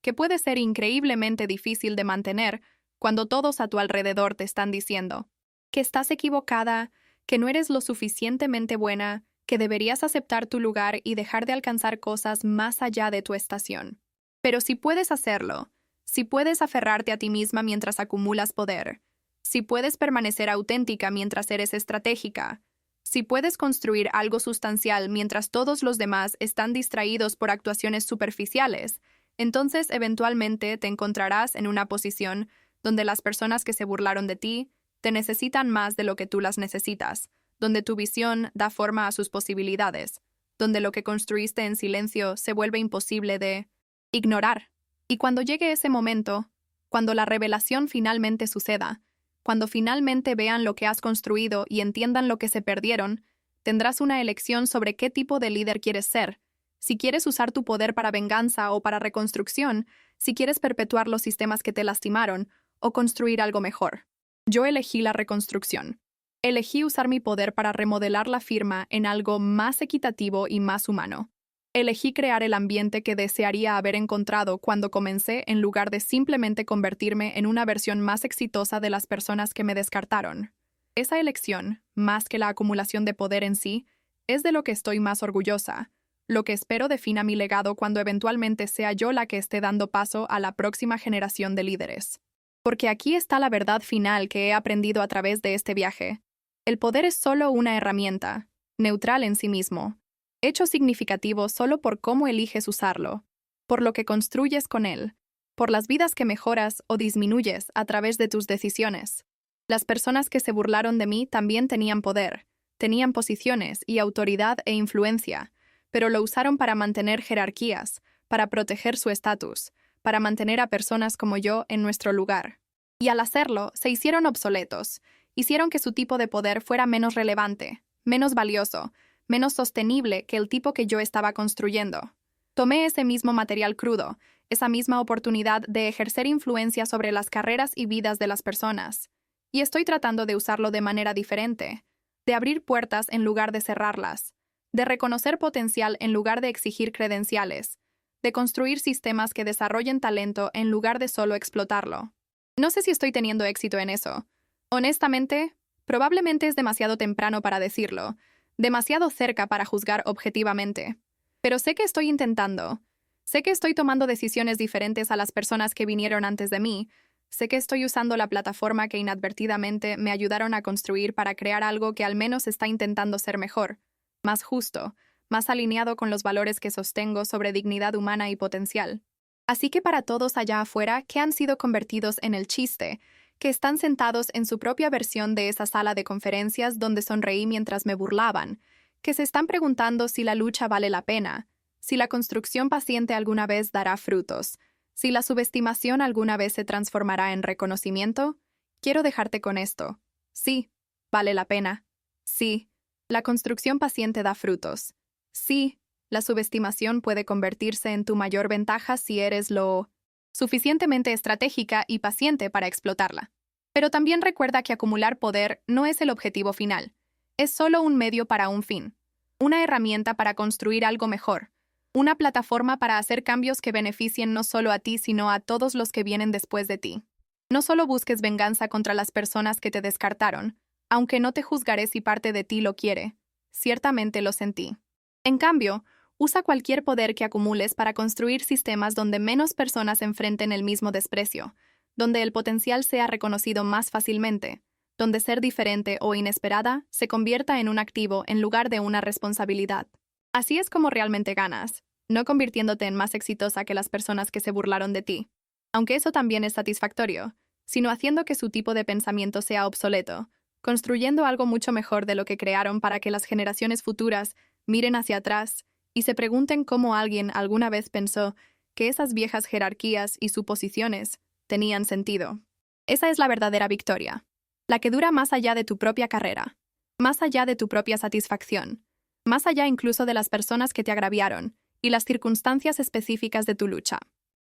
A: que puede ser increíblemente difícil de mantener cuando todos a tu alrededor te están diciendo que estás equivocada, que no eres lo suficientemente buena, que deberías aceptar tu lugar y dejar de alcanzar cosas más allá de tu estación. Pero si puedes hacerlo, si puedes aferrarte a ti misma mientras acumulas poder, si puedes permanecer auténtica mientras eres estratégica, si puedes construir algo sustancial mientras todos los demás están distraídos por actuaciones superficiales, entonces eventualmente te encontrarás en una posición donde las personas que se burlaron de ti te necesitan más de lo que tú las necesitas, donde tu visión da forma a sus posibilidades, donde lo que construiste en silencio se vuelve imposible de ignorar. Y cuando llegue ese momento, cuando la revelación finalmente suceda, cuando finalmente vean lo que has construido y entiendan lo que se perdieron, tendrás una elección sobre qué tipo de líder quieres ser, si quieres usar tu poder para venganza o para reconstrucción, si quieres perpetuar los sistemas que te lastimaron o construir algo mejor. Yo elegí la reconstrucción. Elegí usar mi poder para remodelar la firma en algo más equitativo y más humano. Elegí crear el ambiente que desearía haber encontrado cuando comencé en lugar de simplemente convertirme en una versión más exitosa de las personas que me descartaron. Esa elección, más que la acumulación de poder en sí, es de lo que estoy más orgullosa, lo que espero defina mi legado cuando eventualmente sea yo la que esté dando paso a la próxima generación de líderes. Porque aquí está la verdad final que he aprendido a través de este viaje. El poder es solo una herramienta, neutral en sí mismo, hecho significativo solo por cómo eliges usarlo, por lo que construyes con él, por las vidas que mejoras o disminuyes a través de tus decisiones. Las personas que se burlaron de mí también tenían poder, tenían posiciones y autoridad e influencia, pero lo usaron para mantener jerarquías, para proteger su estatus, para mantener a personas como yo en nuestro lugar. Y al hacerlo, se hicieron obsoletos, hicieron que su tipo de poder fuera menos relevante, menos valioso, menos sostenible que el tipo que yo estaba construyendo. Tomé ese mismo material crudo, esa misma oportunidad de ejercer influencia sobre las carreras y vidas de las personas, y estoy tratando de usarlo de manera diferente, de abrir puertas en lugar de cerrarlas, de reconocer potencial en lugar de exigir credenciales, de construir sistemas que desarrollen talento en lugar de solo explotarlo. No sé si estoy teniendo éxito en eso. Honestamente, probablemente es demasiado temprano para decirlo, demasiado cerca para juzgar objetivamente. Pero sé que estoy intentando. Sé que estoy tomando decisiones diferentes a las personas que vinieron antes de mí. Sé que estoy usando la plataforma que inadvertidamente me ayudaron a construir para crear algo que al menos está intentando ser mejor, más justo, más alineado con los valores que sostengo sobre dignidad humana y potencial. Así que para todos allá afuera que han sido convertidos en el chiste, que están sentados en su propia versión de esa sala de conferencias donde sonreí mientras me burlaban, que se están preguntando si la lucha vale la pena, si la construcción paciente alguna vez dará frutos, si la subestimación alguna vez se transformará en reconocimiento, quiero dejarte con esto. Sí, vale la pena. Sí, la construcción paciente da frutos. Sí, la subestimación puede convertirse en tu mayor ventaja si eres lo suficientemente estratégica y paciente para explotarla. Pero también recuerda que acumular poder no es el objetivo final. Es solo un medio para un fin. Una herramienta para construir algo mejor. Una plataforma para hacer cambios que beneficien no solo a ti, sino a todos los que vienen después de ti. No solo busques venganza contra las personas que te descartaron, aunque no te juzgaré si parte de ti lo quiere. Ciertamente lo sentí. En cambio, usa cualquier poder que acumules para construir sistemas donde menos personas enfrenten el mismo desprecio, donde el potencial sea reconocido más fácilmente, donde ser diferente o inesperada se convierta en un activo en lugar de una responsabilidad. Así es como realmente ganas, no convirtiéndote en más exitosa que las personas que se burlaron de ti, aunque eso también es satisfactorio, sino haciendo que su tipo de pensamiento sea obsoleto, construyendo algo mucho mejor de lo que crearon para que las generaciones futuras miren hacia atrás y se pregunten cómo alguien alguna vez pensó que esas viejas jerarquías y suposiciones tenían sentido. Esa es la verdadera victoria, la que dura más allá de tu propia carrera, más allá de tu propia satisfacción, más allá incluso de las personas que te agraviaron y las circunstancias específicas de tu lucha.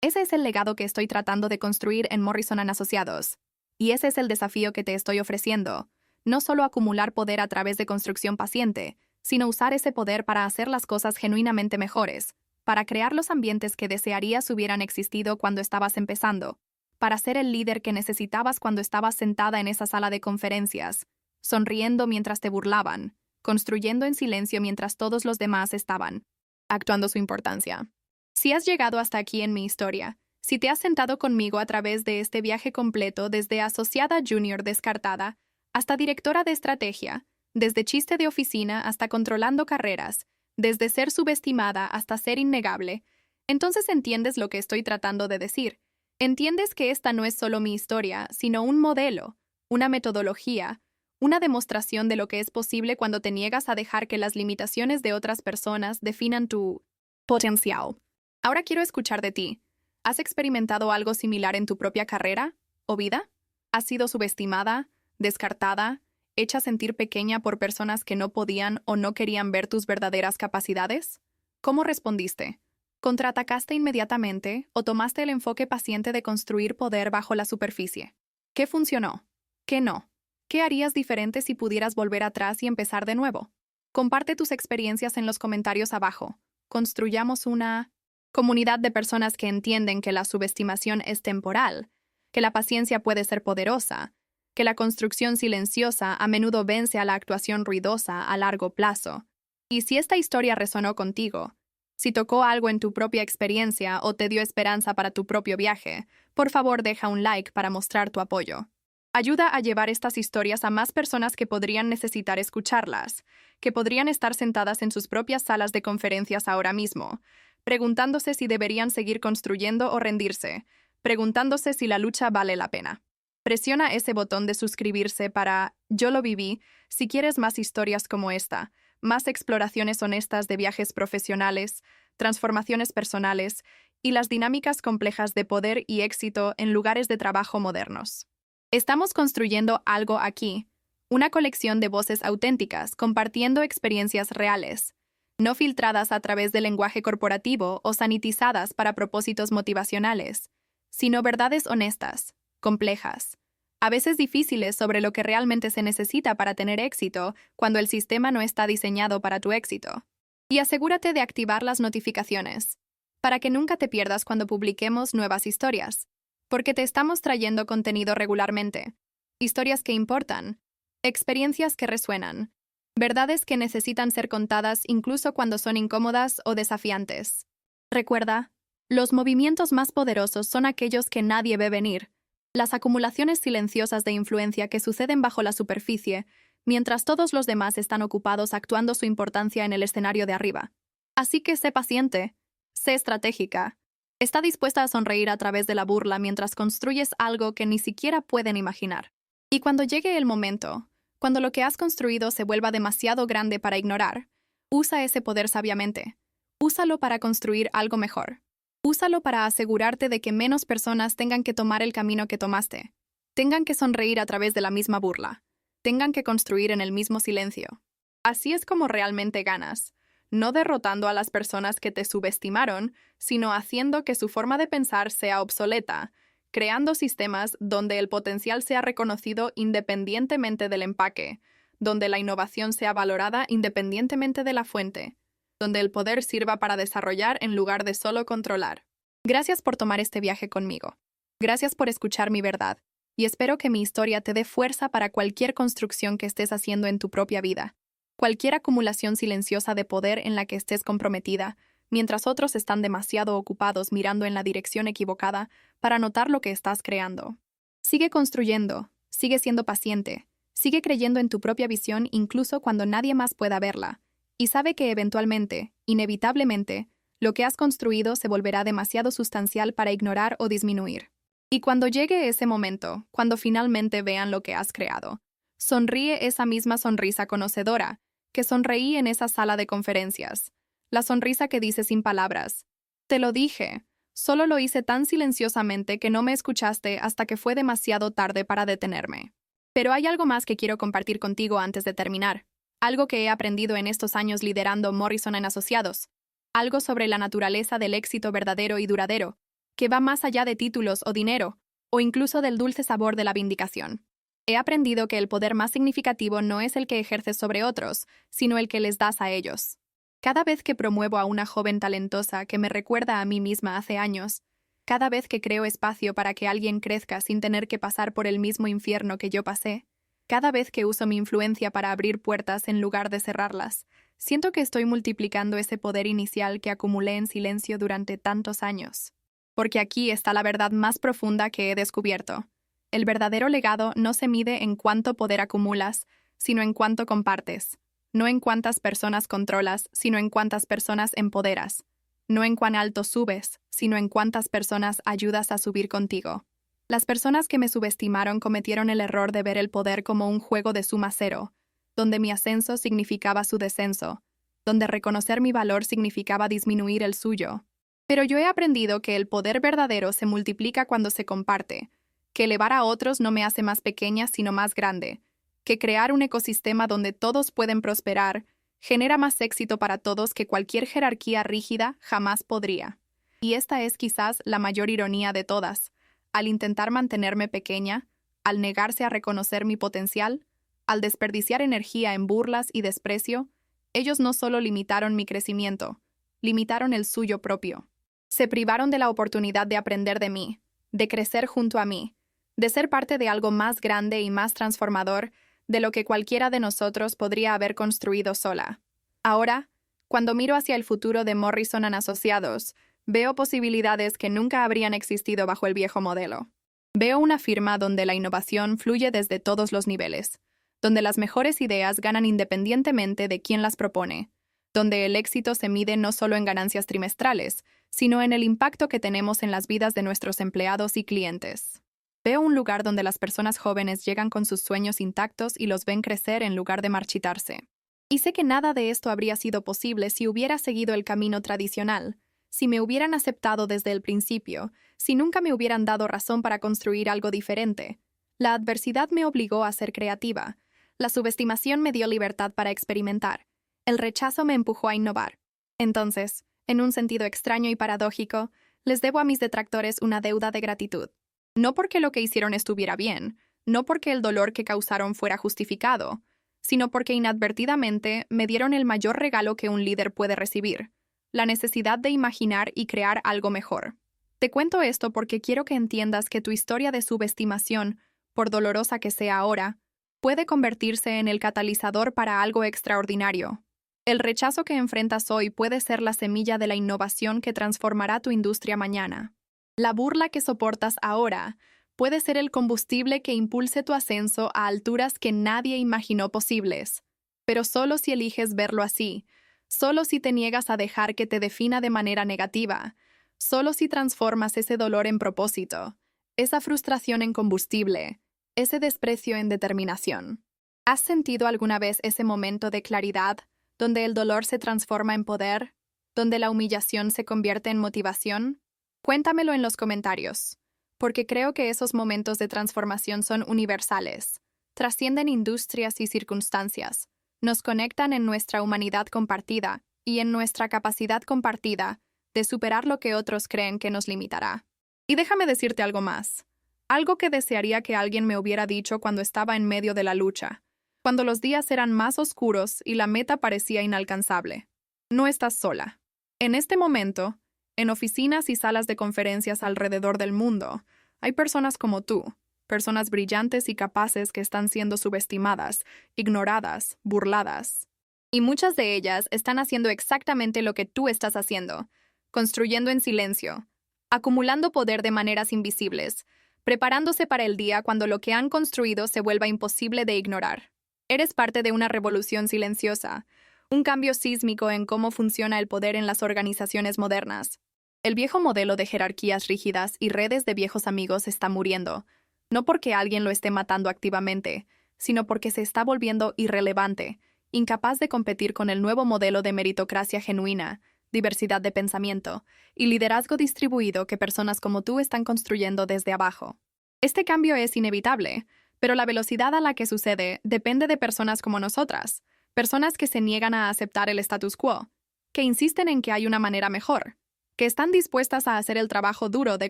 A: Ese es el legado que estoy tratando de construir en Morrison & Asociados, y ese es el desafío que te estoy ofreciendo, no solo acumular poder a través de construcción paciente, sino usar ese poder para hacer las cosas genuinamente mejores, para crear los ambientes que desearías hubieran existido cuando estabas empezando, para ser el líder que necesitabas cuando estabas sentada en esa sala de conferencias, sonriendo mientras te burlaban, construyendo en silencio mientras todos los demás estaban actuando su importancia. Si has llegado hasta aquí en mi historia, si te has sentado conmigo a través de este viaje completo desde asociada junior descartada hasta directora de estrategia, desde chiste de oficina hasta controlando carreras, desde ser subestimada hasta ser innegable, entonces entiendes lo que estoy tratando de decir. Entiendes que esta no es solo mi historia, sino un modelo, una metodología, una demostración de lo que es posible cuando te niegas a dejar que las limitaciones de otras personas definan tu potencial. Ahora quiero escuchar de ti. ¿Has experimentado algo similar en tu propia carrera o vida? ¿Has sido subestimada, descartada, hecha sentir pequeña por personas que no podían o no querían ver tus verdaderas capacidades? ¿Cómo respondiste? ¿Contraatacaste inmediatamente o tomaste el enfoque paciente de construir poder bajo la superficie? ¿Qué funcionó? ¿Qué no? ¿Qué harías diferente si pudieras volver atrás y empezar de nuevo? Comparte tus experiencias en los comentarios abajo. Construyamos una comunidad de personas que entienden que la subestimación es temporal, que la paciencia puede ser poderosa, que la construcción silenciosa a menudo vence a la actuación ruidosa a largo plazo. Y si esta historia resonó contigo, si tocó algo en tu propia experiencia o te dio esperanza para tu propio viaje, por favor deja un like para mostrar tu apoyo. Ayuda a llevar estas historias a más personas que podrían necesitar escucharlas, que podrían estar sentadas en sus propias salas de conferencias ahora mismo, preguntándose si deberían seguir construyendo o rendirse, preguntándose si la lucha vale la pena. Presiona ese botón de suscribirse para Yo lo viví si quieres más historias como esta, más exploraciones honestas de viajes profesionales, transformaciones personales y las dinámicas complejas de poder y éxito en lugares de trabajo modernos. Estamos construyendo algo aquí, una colección de voces auténticas compartiendo experiencias reales, no filtradas a través del lenguaje corporativo o sanitizadas para propósitos motivacionales, sino verdades honestas, complejas, a veces difíciles sobre lo que realmente se necesita para tener éxito cuando el sistema no está diseñado para tu éxito. Y asegúrate de activar las notificaciones, para que nunca te pierdas cuando publiquemos nuevas historias, porque te estamos trayendo contenido regularmente, historias que importan, experiencias que resuenan, verdades que necesitan ser contadas incluso cuando son incómodas o desafiantes. Recuerda, los movimientos más poderosos son aquellos que nadie ve venir, las acumulaciones silenciosas de influencia que suceden bajo la superficie, mientras todos los demás están ocupados actuando su importancia en el escenario de arriba. Así que sé paciente, sé estratégica, está dispuesta a sonreír a través de la burla mientras construyes algo que ni siquiera pueden imaginar. Y cuando llegue el momento, cuando lo que has construido se vuelva demasiado grande para ignorar, usa ese poder sabiamente. Úsalo para construir algo mejor. Úsalo para asegurarte de que menos personas tengan que tomar el camino que tomaste, tengan que sonreír a través de la misma burla, tengan que construir en el mismo silencio. Así es como realmente ganas, no derrotando a las personas que te subestimaron, sino haciendo que su forma de pensar sea obsoleta, creando sistemas donde el potencial sea reconocido independientemente del empaque, donde la innovación sea valorada independientemente de la fuente, donde el poder sirva para desarrollar en lugar de solo controlar. Gracias por tomar este viaje conmigo. Gracias por escuchar mi verdad, y espero que mi historia te dé fuerza para cualquier construcción que estés haciendo en tu propia vida, cualquier acumulación silenciosa de poder en la que estés comprometida, mientras otros están demasiado ocupados mirando en la dirección equivocada para notar lo que estás creando. Sigue construyendo, sigue siendo paciente, sigue creyendo en tu propia visión incluso cuando nadie más pueda verla, y sabe que eventualmente, inevitablemente, lo que has construido se volverá demasiado sustancial para ignorar o disminuir. Y cuando llegue ese momento, cuando finalmente vean lo que has creado, Sonríe esa misma sonrisa conocedora, que sonreí en esa sala de conferencias. La sonrisa que dice sin palabras: te lo dije, solo lo hice tan silenciosamente que no me escuchaste hasta que fue demasiado tarde para detenerme. Pero hay algo más que quiero compartir contigo antes de terminar. Algo que he aprendido en estos años liderando Morrison & Asociados. Algo sobre la naturaleza del éxito verdadero y duradero, que va más allá de títulos o dinero, o incluso del dulce sabor de la vindicación. He aprendido que el poder más significativo no es el que ejerces sobre otros, sino el que les das a ellos. Cada vez que promuevo a una joven talentosa que me recuerda a mí misma hace años, cada vez que creo espacio para que alguien crezca sin tener que pasar por el mismo infierno que yo pasé, cada vez que uso mi influencia para abrir puertas en lugar de cerrarlas, siento que estoy multiplicando ese poder inicial que acumulé en silencio durante tantos años. Porque aquí está la verdad más profunda que he descubierto. El verdadero legado no se mide en cuánto poder acumulas, sino en cuánto compartes. No en cuántas personas controlas, sino en cuántas personas empoderas. No en cuán alto subes, sino en cuántas personas ayudas a subir contigo. Las personas que me subestimaron cometieron el error de ver el poder como un juego de suma cero, donde mi ascenso significaba su descenso, donde reconocer mi valor significaba disminuir el suyo. Pero yo he aprendido que el poder verdadero se multiplica cuando se comparte, que elevar a otros no me hace más pequeña sino más grande, que crear un ecosistema donde todos pueden prosperar genera más éxito para todos que cualquier jerarquía rígida jamás podría. Y esta es quizás la mayor ironía de todas. Al intentar mantenerme pequeña, al negarse a reconocer mi potencial, al desperdiciar energía en burlas y desprecio, ellos no solo limitaron mi crecimiento, limitaron el suyo propio. Se privaron de la oportunidad de aprender de mí, de crecer junto a mí, de ser parte de algo más grande y más transformador de lo que cualquiera de nosotros podría haber construido sola. Ahora, cuando miro hacia el futuro de Morrison & Asociados, veo posibilidades que nunca habrían existido bajo el viejo modelo. Veo una firma donde la innovación fluye desde todos los niveles, donde las mejores ideas ganan independientemente de quién las propone, donde el éxito se mide no solo en ganancias trimestrales, sino en el impacto que tenemos en las vidas de nuestros empleados y clientes. Veo un lugar donde las personas jóvenes llegan con sus sueños intactos y los ven crecer en lugar de marchitarse. Y sé que nada de esto habría sido posible si hubiera seguido el camino tradicional, si me hubieran aceptado desde el principio, si nunca me hubieran dado razón para construir algo diferente. La adversidad me obligó a ser creativa. La subestimación me dio libertad para experimentar. El rechazo me empujó a innovar. Entonces, en un sentido extraño y paradójico, les debo a mis detractores una deuda de gratitud. No porque lo que hicieron estuviera bien, no porque el dolor que causaron fuera justificado, sino porque inadvertidamente me dieron el mayor regalo que un líder puede recibir: la necesidad de imaginar y crear algo mejor. Te cuento esto porque quiero que entiendas que tu historia de subestimación, por dolorosa que sea ahora, puede convertirse en el catalizador para algo extraordinario. El rechazo que enfrentas hoy puede ser la semilla de la innovación que transformará tu industria mañana. La burla que soportas ahora puede ser el combustible que impulse tu ascenso a alturas que nadie imaginó posibles. Pero solo si eliges verlo así, solo si te niegas a dejar que te defina de manera negativa, solo si transformas ese dolor en propósito, esa frustración en combustible, ese desprecio en determinación. ¿Has sentido alguna vez ese momento de claridad donde el dolor se transforma en poder, donde la humillación se convierte en motivación? Cuéntamelo en los comentarios, porque creo que esos momentos de transformación son universales, trascienden industrias y circunstancias, nos conectan en nuestra humanidad compartida y en nuestra capacidad compartida de superar lo que otros creen que nos limitará. Y déjame decirte algo más, algo que desearía que alguien me hubiera dicho cuando estaba en medio de la lucha, cuando los días eran más oscuros y la meta parecía inalcanzable. No estás sola. En este momento, en oficinas y salas de conferencias alrededor del mundo, hay personas como tú, personas brillantes y capaces que están siendo subestimadas, ignoradas, burladas. Y muchas de ellas están haciendo exactamente lo que tú estás haciendo, construyendo en silencio, acumulando poder de maneras invisibles, preparándose para el día cuando lo que han construido se vuelva imposible de ignorar. Eres parte de una revolución silenciosa, un cambio sísmico en cómo funciona el poder en las organizaciones modernas. El viejo modelo de jerarquías rígidas y redes de viejos amigos está muriendo, no porque alguien lo esté matando activamente, sino porque se está volviendo irrelevante, incapaz de competir con el nuevo modelo de meritocracia genuina, diversidad de pensamiento y liderazgo distribuido que personas como tú están construyendo desde abajo. Este cambio es inevitable, pero la velocidad a la que sucede depende de personas como nosotras, personas que se niegan a aceptar el status quo, que insisten en que hay una manera mejor, que están dispuestas a hacer el trabajo duro de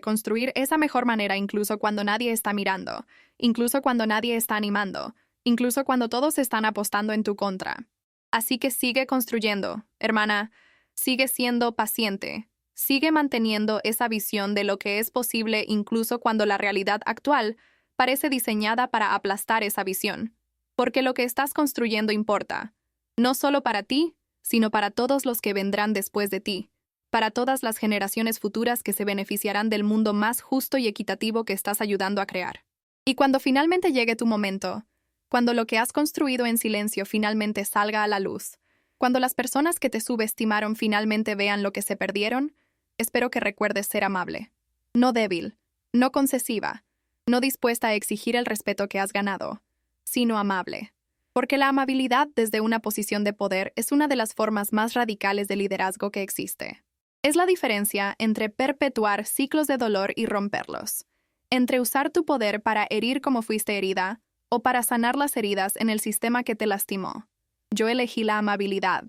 A: construir esa mejor manera incluso cuando nadie está mirando, incluso cuando nadie está animando, incluso cuando todos están apostando en tu contra. Así que sigue construyendo, hermana, sigue siendo paciente, sigue manteniendo esa visión de lo que es posible incluso cuando la realidad actual parece diseñada para aplastar esa visión, porque lo que estás construyendo importa, no solo para ti, sino para todos los que vendrán después de ti, para todas las generaciones futuras que se beneficiarán del mundo más justo y equitativo que estás ayudando a crear. Y cuando finalmente llegue tu momento, cuando lo que has construido en silencio finalmente salga a la luz, cuando las personas que te subestimaron finalmente vean lo que se perdieron, espero que recuerdes ser amable, no débil, no concesiva, no dispuesta a exigir el respeto que has ganado, sino amable. Porque la amabilidad desde una posición de poder es una de las formas más radicales de liderazgo que existe. Es la diferencia entre perpetuar ciclos de dolor y romperlos, entre usar tu poder para herir como fuiste herida o para sanar las heridas en el sistema que te lastimó. Yo elegí la amabilidad,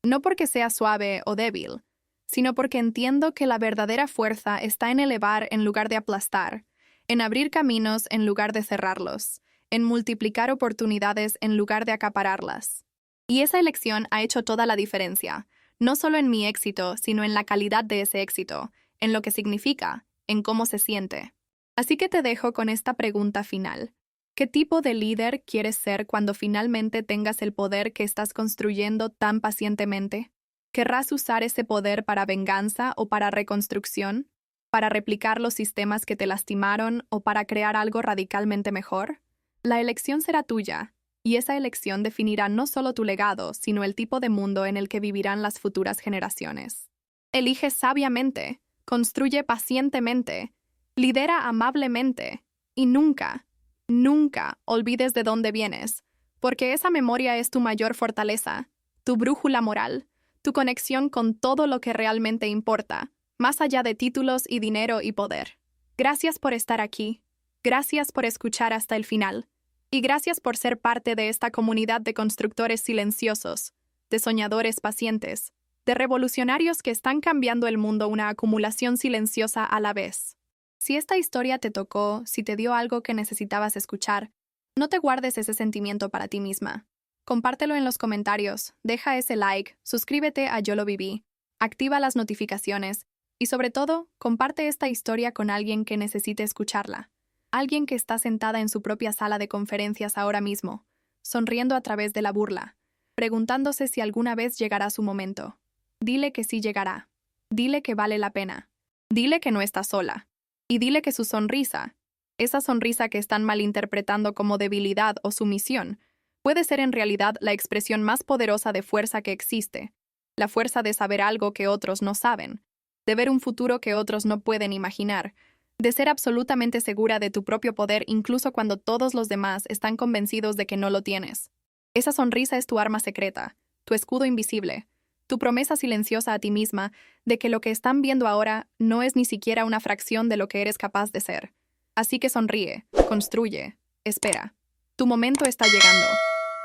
A: no porque sea suave o débil, sino porque entiendo que la verdadera fuerza está en elevar en lugar de aplastar, en abrir caminos en lugar de cerrarlos, en multiplicar oportunidades en lugar de acapararlas. Y esa elección ha hecho toda la diferencia, no solo en mi éxito, sino en la calidad de ese éxito, en lo que significa, en cómo se siente. Así que te dejo con esta pregunta final. ¿Qué tipo de líder quieres ser cuando finalmente tengas el poder que estás construyendo tan pacientemente? ¿Querrás usar ese poder para venganza o para reconstrucción? ¿Para replicar los sistemas que te lastimaron o para crear algo radicalmente mejor? La elección será tuya, y esa elección definirá no solo tu legado, sino el tipo de mundo en el que vivirán las futuras generaciones. Elige sabiamente, construye pacientemente, lidera amablemente, y nunca, nunca olvides de dónde vienes, porque esa memoria es tu mayor fortaleza, tu brújula moral, tu conexión con todo lo que realmente importa, más allá de títulos y dinero y poder. Gracias por estar aquí. Gracias por escuchar hasta el final. Y gracias por ser parte de esta comunidad de constructores silenciosos, de soñadores pacientes, de revolucionarios que están cambiando el mundo una acumulación silenciosa a la vez. Si esta historia te tocó, si te dio algo que necesitabas escuchar, no te guardes ese sentimiento para ti misma. Compártelo en los comentarios, deja ese like, suscríbete a Yo lo viví, activa las notificaciones y sobre todo, comparte esta historia con alguien que necesite escucharla. Alguien que está sentada en su propia sala de conferencias ahora mismo, sonriendo a través de la burla, preguntándose si alguna vez llegará su momento. Dile que sí llegará. Dile que vale la pena. Dile que no está sola. Y dile que su sonrisa, esa sonrisa que están malinterpretando como debilidad o sumisión, puede ser en realidad la expresión más poderosa de fuerza que existe. La fuerza de saber algo que otros no saben, de ver un futuro que otros no pueden imaginar, de ser absolutamente segura de tu propio poder incluso cuando todos los demás están convencidos de que no lo tienes. Esa sonrisa es tu arma secreta, tu escudo invisible, tu promesa silenciosa a ti misma de que lo que están viendo ahora no es ni siquiera una fracción de lo que eres capaz de ser. Así que sonríe, construye, espera. Tu momento está llegando.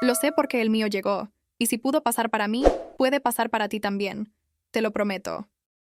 A: Lo sé porque el mío llegó, y si pudo pasar para mí, puede pasar para ti también. Te lo prometo.